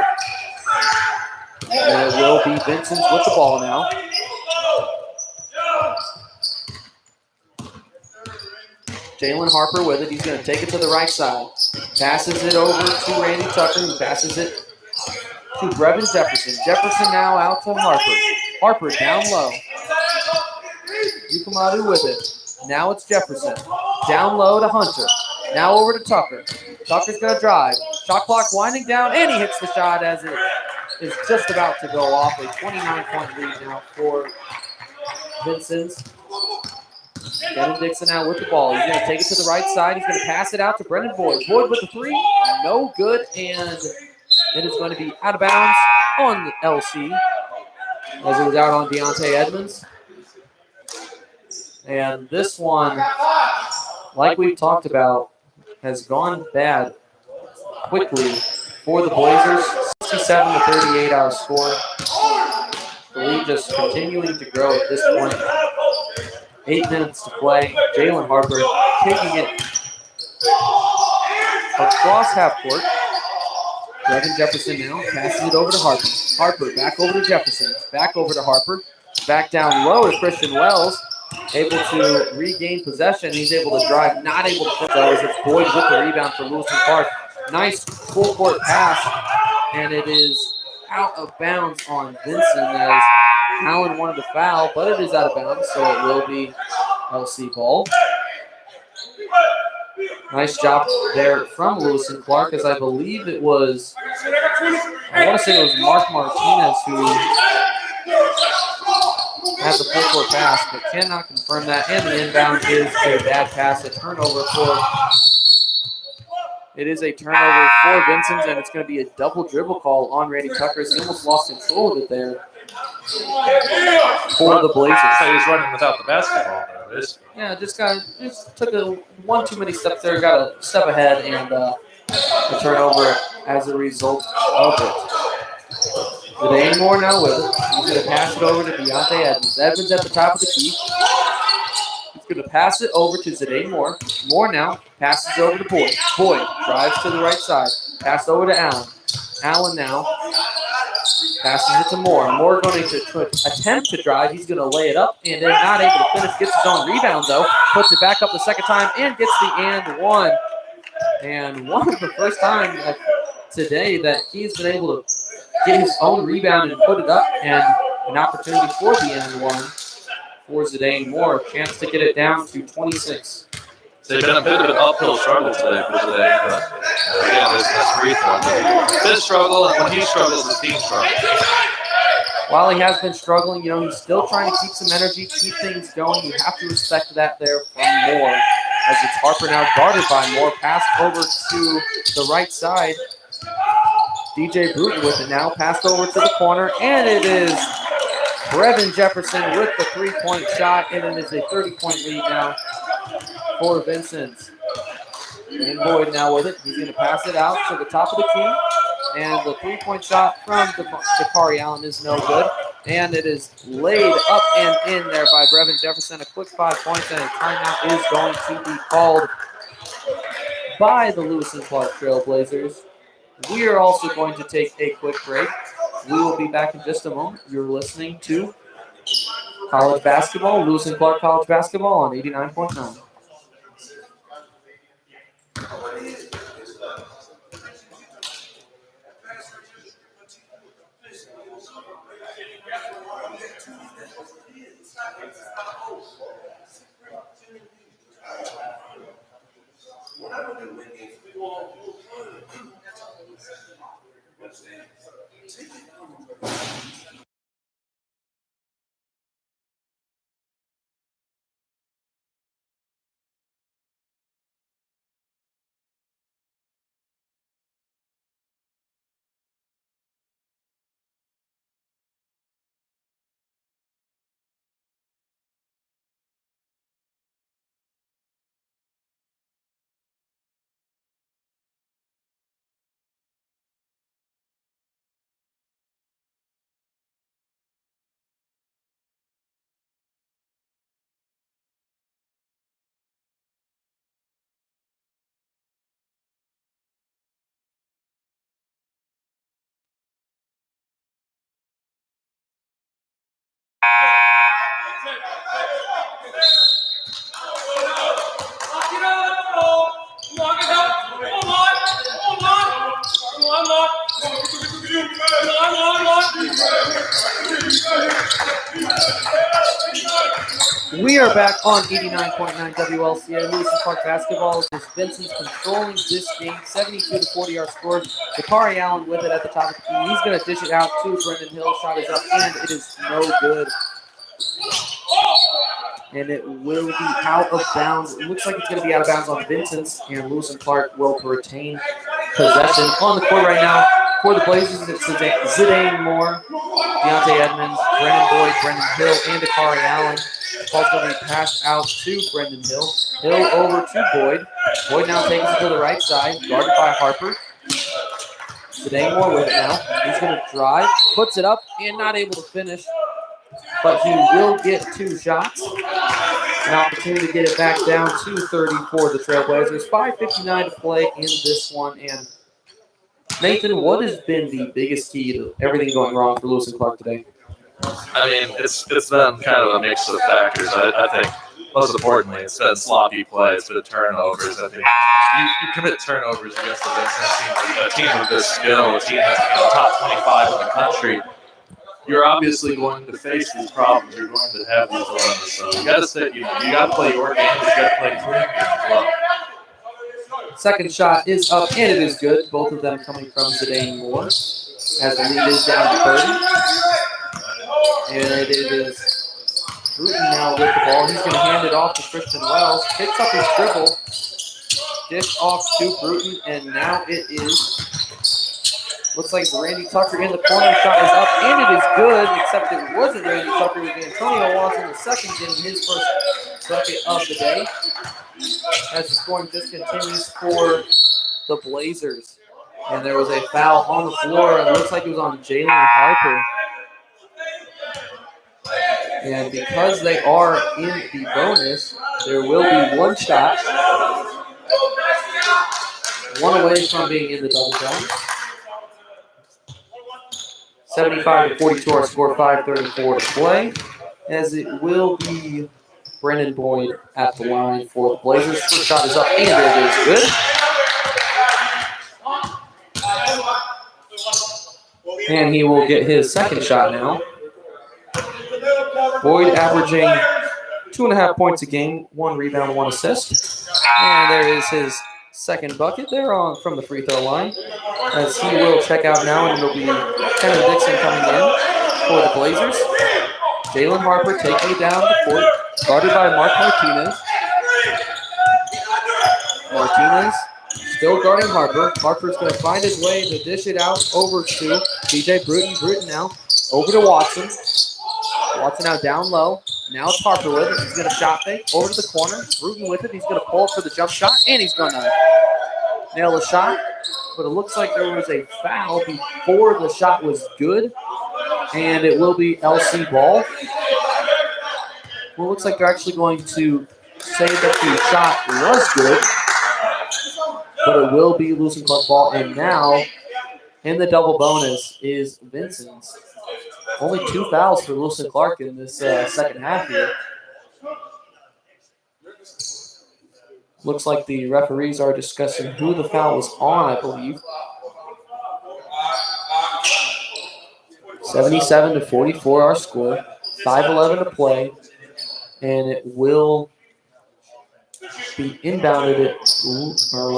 And it will be Vincennes with the ball now. Jalen Harper with it. He's going to take it to the right side. Passes it over to Randy Tucker, who passes it to Brevin Jefferson. Jefferson now out to Harper. Harper down low. Yukamadu with it. Now it's Jefferson. Down low to Hunter. Now over to Tucker. Tucker's going to drive. Shot clock winding down, and he hits the shot as it is just about to go off. A 29-point lead now for Vincennes. Kenan Dixon now with the ball. He's going to take it to the right side. He's going to pass it out to Brendan Boyd. Boyd with the three. No good, and it is going to be out of bounds on the LC as it was out on Deontay Edmonds. And this one, like we've talked about, has gone bad quickly for the Blazers. 67-38 our score. The lead just continuing to grow at this point. 8 minutes to play. Jalen Harper taking it across half court. Brevin Jefferson now passes it over to Harper. Harper back over to Jefferson. Back over to Harper. Back down low to Christian Wells. Able to regain possession. He's able to drive. Not able to finish those. It's Boyd with the rebound for Lewis and Clark. Nice full court pass. And it is out of bounds on Vincent as Allen wanted to foul, but it is out of bounds, so it will be LC ball. Nice job there from Lewis and Clark, as I believe it was, I want to say it was Mark Martinez who had the full court pass, but cannot confirm that. And the inbound is a bad pass, a turnover for. It is a turnover for Vincennes, and it's going to be a double dribble call on Randy Tucker. He almost lost control of it there for the Blazers. So he's running without the basketball, though. Yeah, just took one too many steps there, got a step ahead, and a turnover as a result of it. Zidane Moore now with it. He's going to pass it over to Deontay Edmonds. Edmonds at the top of the key. He's going to pass it over to Zidane Moore. Moore now passes over to Boyd. Boyd drives to the right side. Pass over to Allen. Allen now Passes it to Moore. Moore going to attempt to drive. He's going to lay it up and then not able to finish. Gets his own rebound, though. Puts it back up the second time and gets the and one. And one of the first time today that he's been able to get his own rebound and put it up, and an opportunity for the and one for Zidane Moore. Chance to get it down to 26. They've been a bit of an uphill struggle today for today, but again, there's that free throw. Been a struggle, and when he struggles, the team struggles. While he has been struggling, he's still trying to keep some energy, keep things going. You have to respect that there from Moore. As it's Harper now guarded by Moore. Passed over to the right side. DJ Bruton with it now. Passed over to the corner, and it is Brevin Jefferson with the three-point shot, and it is a 30-point lead now for Vincennes. And Boyd now with it. He's going to pass it out to the top of the key. And the three-point shot from Dakari Allen is no good. And it is laid up and in there by Brevin Jefferson. A quick 5 points, and a timeout is going to be called by the Lewis and Clark Trailblazers. We are also going to take a quick break. We will be back in just a moment. You're listening to college basketball, Lewis and Clark College Basketball on 89.9. We are back on 89.9 WLCA. Lewis and Clark basketball. As Vincennes controlling this game, 72-40 our score. Dakari Allen with it at the top of the key. He's going to dish it out to Brendan Hill. Shot is up, and it is no good. And it will be out of bounds. It looks like it's going to be out of bounds on Vincennes, and Lewis and Clark will retain possession on the court right now. For the Blazers, it's Zidane Moore, Deontay Edmonds, Brendan Boyd, Brendan Hill, and Dakari Allen. The ball's going to be passed out to Brendan Hill. Hill over to Boyd. Boyd now takes it to the right side, guarded by Harper. Zidane Moore with it now. He's going to drive, puts it up, and not able to finish. But he will get two shots. An opportunity to get it back down to 30 for the Trailblazers. 5:59 to play in this one. And Nathan, what has been the biggest key to everything going wrong for Lewis and Clark today? I mean, it's been kind of a mix of factors. I think most importantly, it's been sloppy play. It's been turnovers. I think you commit turnovers against the Vincennes team, a team with this skill, a team that's top 25 in the country. You're obviously going to face these problems. You're going to have these runs. So you got to stay. You got to play your game. You got to play clean as well. Second shot is up, and it is good. Both of them coming from Zidane Moore. As the lead is down to 30. And it is Bruton now with the ball. He's going to hand it off to Christian Wells. Picks up his dribble. Dish off to Bruton, and now it is, looks like Randy Tucker in the corner. Shot is up, and it is good, except it wasn't Randy Tucker. It was Antonio Watson, the second, getting his first bucket of the day. As the scoring just continues for the Blazers. And there was a foul on the floor, and it looks like it was on Jalen Harper. And because they are in the bonus, there will be one shot. One away from being in the double zone. 75-42 our score, 5:34 to play. As it will be Brennan Boyd at the line for the Blazers. First shot is up, and it is good. And he will get his second shot now. Boyd averaging 2.5 points a game, 1 rebound, 1 assist. And there is his second bucket there from the free throw line. As he will check out now, and it'll be Kevin Dixon coming in for the Blazers. Jalen Harper taking it down the court, guarded by Mark Martinez. Martinez still guarding Harper. Harper's going to find his way to dish it out over to DJ Bruton. Bruton now over to Watson. Watson now down low. Now it's Harper with it. He's going to shot fake over to the corner. Bruton with it. He's going to pull up for the jump shot, and he's going to nail the shot. But it looks like there was a foul before the shot was good, and it will be LC ball. Well, it looks like they're actually going to say that the shot was good, but it will be Lewis and Clark ball. And now, in the double bonus is Vincennes. Only 2 fouls for Lewis and Clark in this second half here. Looks like the referees are discussing who the foul was on, I believe. 77-44 our score. 5:11 to play. And it will be inbounded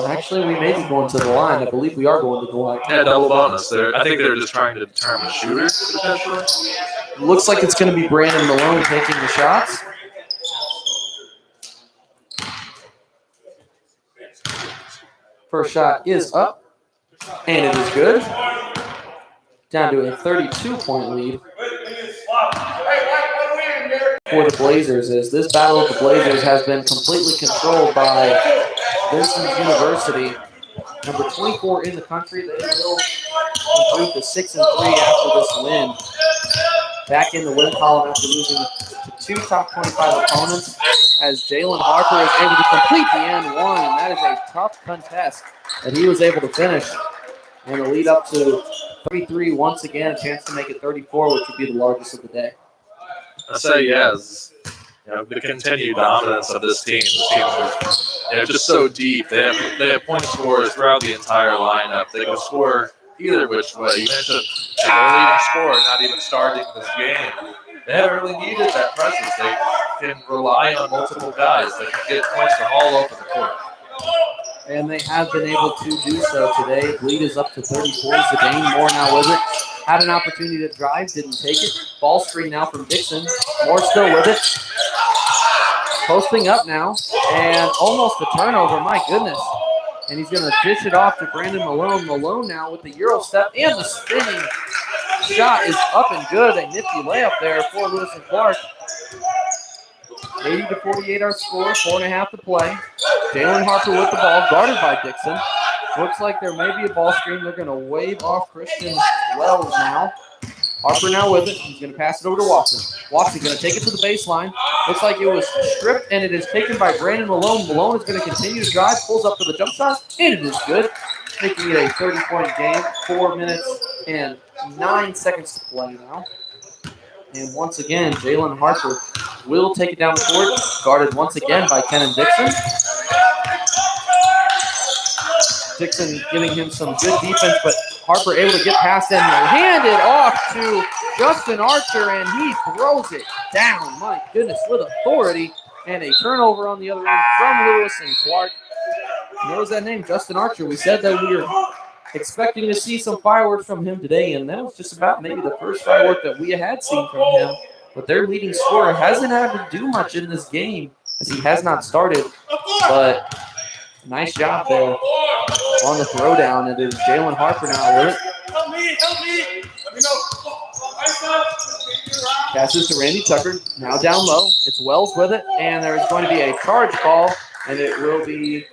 actually, we may be going to the line. I believe we are going to the line. Yeah, double bonus there. I think they're just trying to determine shooters, potentially. Looks like it's going to be Brandon Malone taking the shots. First shot is up, and it is good. Down to a 32-point lead for the Blazers, as this battle of the Blazers has been completely controlled by Vincennes University. Number 24 in the country. They will improve to 6-3 after this win. Back in the win column after losing to 2 top 25 opponents, as Jalen Harper is able to complete the N1, and that is a tough contest that he was able to finish. And the lead up to 33 once again, a chance to make it 34, which would be the largest of the day. I say yes. The continued dominance of this team. This team is just so deep. They have point scorers throughout the entire lineup. They can score either which way. You mentioned their leading scorer not even starting this game. They haven't really needed that presence. They can rely on multiple guys. They can get points from all over the court. And they have been able to do so today. Lead is up to 30 points. Dane Moore now with it. Had an opportunity to drive, didn't take it. Ball screen now from Dixon. Moore still with it. Posting up now. And almost a turnover, my goodness. And he's going to dish it off to Brandon Malone. Malone now with the Euro step and the spinning shot is up and good. A nifty layup there for Lewis and Clark. 80-48 our score, 4.5 to play. Jalen Harper with the ball, guarded by Dixon. Looks like there may be a ball screen. They're going to wave off Christian Wells now. Harper now with it. He's going to pass it over to Watson. Watson going to take it to the baseline. Looks like it was stripped, and it is taken by Brandon Malone. Malone is going to continue to drive, pulls up for the jump shot, and it is good. Making it a 30-point game, 4 minutes and 9 seconds to play now. And once again, Jalen Harper will take it down the court, guarded once again by Kenan Dixon. Dixon giving him some good defense, but Harper able to get past them and hand it off to Justin Archer, and he throws it down, my goodness, with authority. And a turnover on the other end from Lewis and Clark. What was that name? Justin Archer. We said that we were expecting to see some fireworks from him today, and that was just about maybe the first firework that we had seen from him. But their leading scorer hasn't had to do much in this game, as he has not started. But nice job there on the throwdown. It is Jalen Harper now with it. Passes to Randy Tucker. Now down low. It's Wells with it, and there is going to be a charge call, and it will be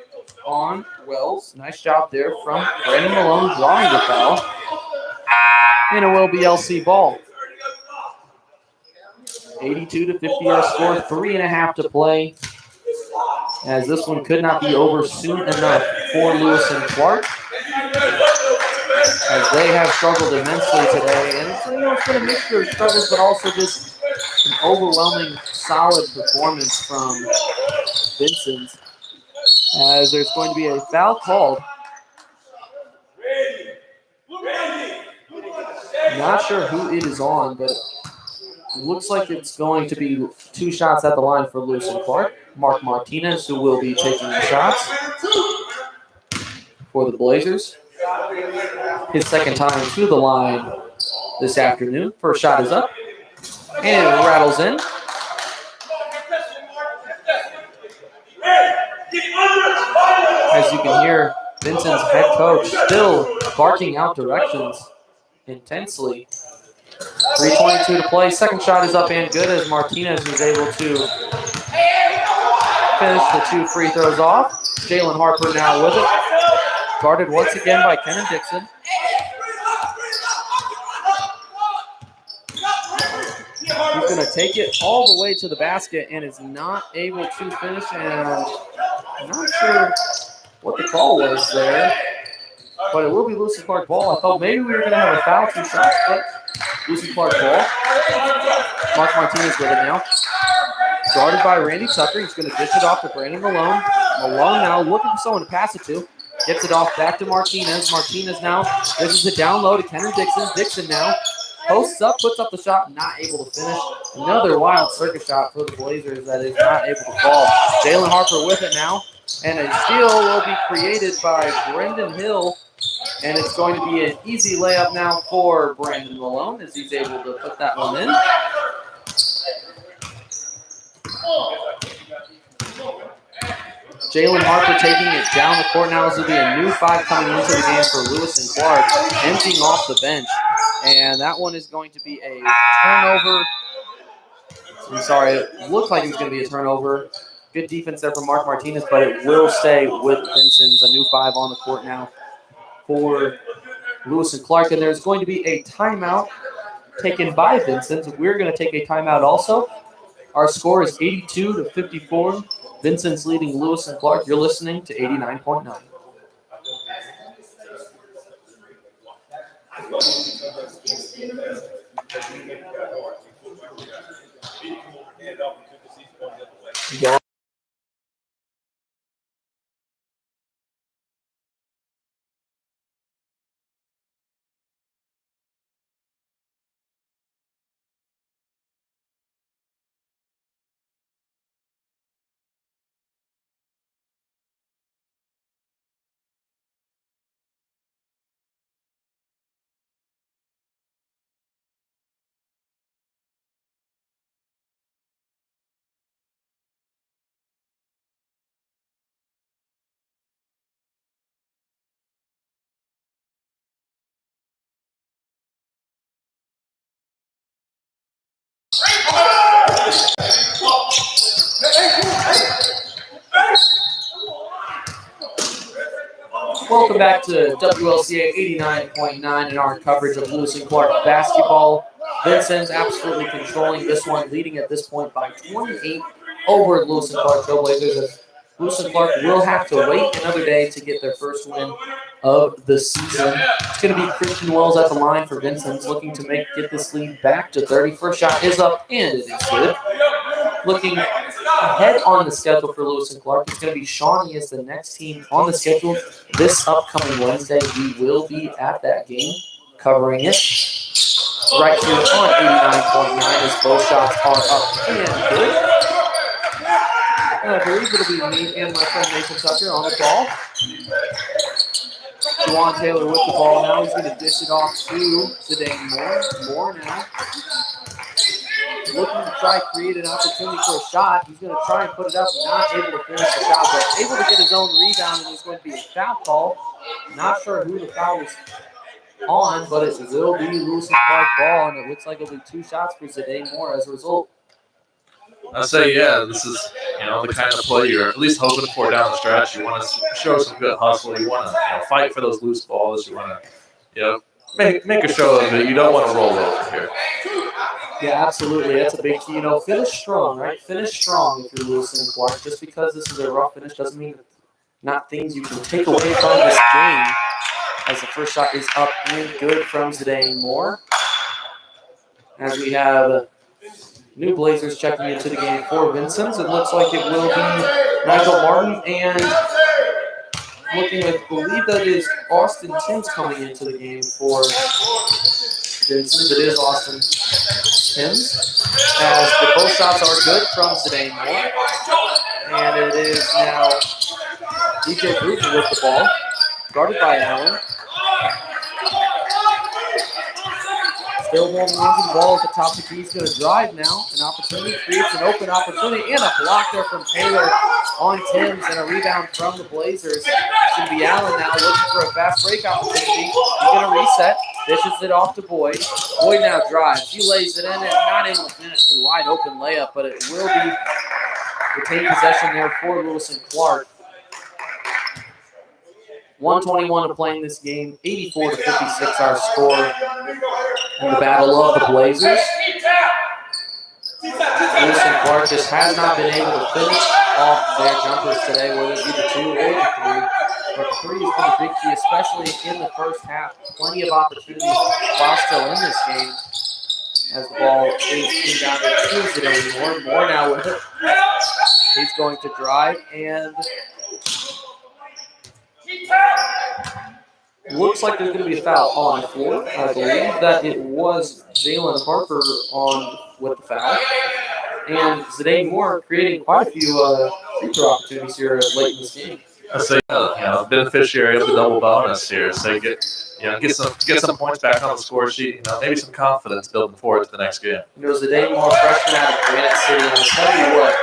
on Wells. Nice job there from Brandon Malone drawing the foul. And it will be LC ball. 82-50 our score, 3.5 to play. As this one could not be over soon enough for Lewis and Clark. as they have struggled immensely today. And it's been a mixture of struggles, but also just an overwhelming, solid performance from Vincennes. As there's going to be a foul called. Not sure who it is on, but it looks like it's going to be 2 shots at the line for Lewis and Clark. Mark Martinez, who will be taking the shots for the Blazers. His second time to the line this afternoon. First shot is up, and it rattles in. As you can hear, Vincennes' head coach still barking out directions intensely. 3:22 to play. Second shot is up and good as Martinez is able to finish the 2 free throws off. Jalen Harper now with it. Guarded once again by Kenan Dixon. He's going to take it all the way to the basket and is not able to finish. And I'm not sure what the call was there, but it will be Lewis and Clark ball. I thought maybe we were going to have a foul, 2 shots, but Lewis and Clark ball. Mark Martinez with it now. Guarded by Randy Tucker. He's going to dish it off to Brandon Malone. Malone now looking for someone to pass it to. Gets it off back to Martinez. Martinez now. This is the down low to Kenan Dixon. Dixon now posts up, puts up the shot, not able to finish. Another wild circus shot for the Blazers that is not able to fall. Jalen Harper with it now. And a steal will be created by Brendan Hill. And it's going to be an easy layup now for Brandon Malone as he's able to put that one in. Jalen Harper taking it down the court now. This will be a new 5 coming into the game for Lewis and Clark, emptying off the bench. And that one is going to be a turnover. I'm sorry, it looked like it was going to be a turnover. Good defense there from Mark Martinez, but it will stay with Vincennes, a new 5 on the court now for Lewis and Clark. And there's going to be a timeout taken by Vincennes. We're going to take a timeout also. Our score is 82-54. Vincennes leading Lewis and Clark. You're listening to 89.9. Yeah. Welcome back to WLCA 89.9 in our coverage of Lewis and Clark basketball. Vincennes absolutely controlling this one, leading at this point by 28 over Lewis and Clark Trailblazers. Lewis and Clark will have to wait another day to get their first win of the season. It's going to be Christian Wells at the line for Vincennes, looking to get this lead back to 30. First shot is up, and it is good. Looking ahead on the schedule for Lewis and Clark, it's going to be Shawnee as the next team on the schedule this upcoming Wednesday. We will be at that game covering it right here on 89.9 as both shots are up and good. And I believe it'll be me and my friend Nathan Tucker on the ball. Juwan Taylor with the ball now. He's going to dish it off to Zidane Moore. Moore now looking to try to create an opportunity for a shot. He's going to try and put it up, not able to finish the shot, but able to get his own rebound, and there's going to be a foul call. Not sure who the foul was on, but it will be Lewis and Clark ball, and it looks like it'll be 2 shots for Zidane Moore as a result. I'd say, yeah, this is, the kind of play you're at least hoping for down the stretch. You want to show some good hustle. You want to fight for those loose balls. You want to, make a show of it. You don't want to roll over here. Yeah, absolutely. That's a big key. Finish strong, right? Finish strong if you're Lewis and Clark. Just because this is a rough finish doesn't mean not things you can take away from this game. as the first shot is up and good from Zidane Moore. As we have new Blazers checking into the game for Vincennes, it looks like it will be Nigel Martin, and looking like, I believe that is Austin Timms coming into the game for Vincennes. It is Austin Timms, as the both shots are good from Zidane Moore. And it is now DJ Bruton with the ball, guarded by Allen. Still holding on to the ball at the top of the key. He's going to drive now. An opportunity, creates an open opportunity, and a block there from Taylor on Timms, and a rebound from the Blazers. It's going to be Allen now looking for a fast break opportunity. He's going to reset, dishes it off to Boyd. Boyd now drives. He lays it in and not able to finish the wide open layup, but it will be retained possession there for Lewis and Clark. 1:21 to play in this game. 84-56 our score in the battle of the Blazers. Lewis and Clark just has not been able to finish off their jumpers today, whether it be the 2 or the 3. But 3 has been a big key, especially in the first half. Plenty of opportunities while still in this game, as the ball is inbound to Zidane Moore. Moore now with it. He's going to drive, and looks like there's going to be a foul on the floor. I believe that it was Jalen Harper on with the foul. And Zidane Moore creating quite a few free throw opportunities here late in this game. I say, beneficiary of the double bonus here. So get some points back on the score sheet. Maybe some confidence building forward to the next game. Zidane Moore, freshman out of Granite City, and I'll tell you what,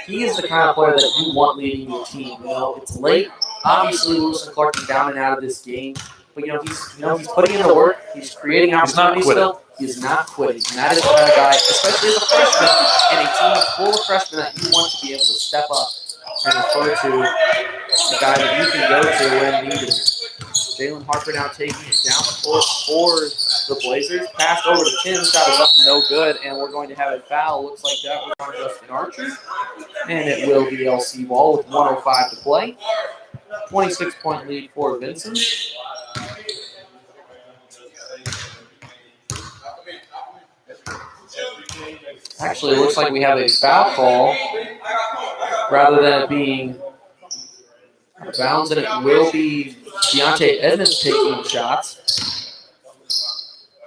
he is the kind of player that you want leading your team. It's late. Obviously, Lewis and Clark are down and out of this game, but he's putting in the work. He's creating opportunities still. He's not quitting, and that is the kind of guy, especially as a freshman, and a team full of freshmen that you want to be able to step up and refer to the guy that you can go to when needed. Jalen Harper now taking it down the court for the Blazers. Passed over to Tim. Shot is up, no good, and we're going to have a foul. Looks like that was on Justin Archer, and it will be LC ball with 1:05 to play. 26-point lead for Vincennes. Actually, it looks like we have a foul call rather than it being out of bounds, and it will be Deontay Edmonds taking shots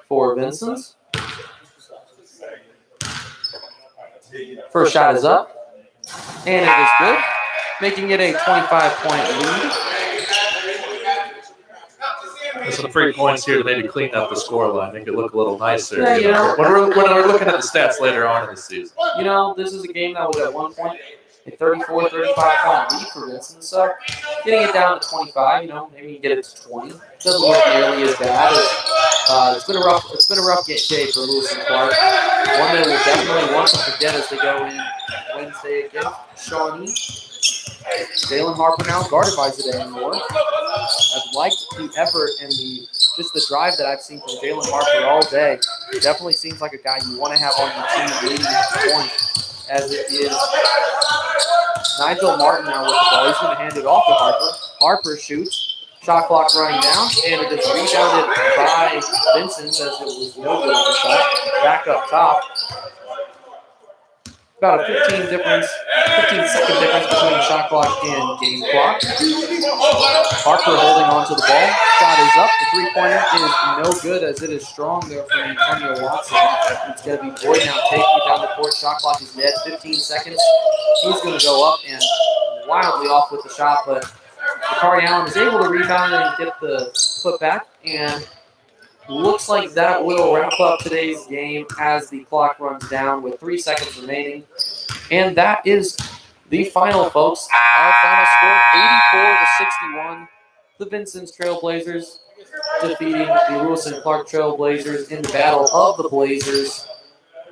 for Vincennes. First shot is up, and it is good, making it a 25-point lead. There's some free points here to maybe clean up the scoreline, make it look a little nicer. Yeah, when we're looking at the stats later on in the season. This is a game that was at one point a 34-35-point lead for Vincennes. So getting it down to 25, maybe you get it to 20. Doesn't look nearly as bad. It's been a rough day for Lewis and Clark. One that we'll definitely want to forget as they go in Wednesday against Shawnee. Jalen Harper now guarded by Zidane Moore. I've liked the effort and the drive that I've seen from Jalen Harper all day. Definitely seems like a guy you want to have on your team leading this point, as it is Nigel Martin now with the ball. He's going to hand it off to Harper. Harper shoots. Shot clock running down, and it is rebounded by Vincennes as it was no good on the shot. Back up top. About a 15-second difference between shot clock and game clock. Harper holding on to the ball. Shot is up. The three-pointer is no good, as it is strong there from Antonio Watson. It's going to be Boyd now taking it down the court. Shot clock is dead. 15 seconds. He's going to go up and wildly off with the shot, but Bakari Allen is able to rebound and get the putback, and looks like that will wrap up today's game as the clock runs down with 3 seconds remaining. And that is the final, folks. Our final score, 84-61. The Vincennes Trailblazers defeating the Lewis and Clark Trailblazers in the Battle of the Blazers.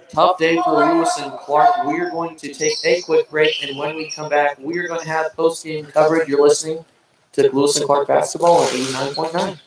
Tough day for Lewis and Clark. We're going to take a quick break, and when we come back, we're going to have post-game coverage. You're listening to Lewis and Clark Basketball on 89.9.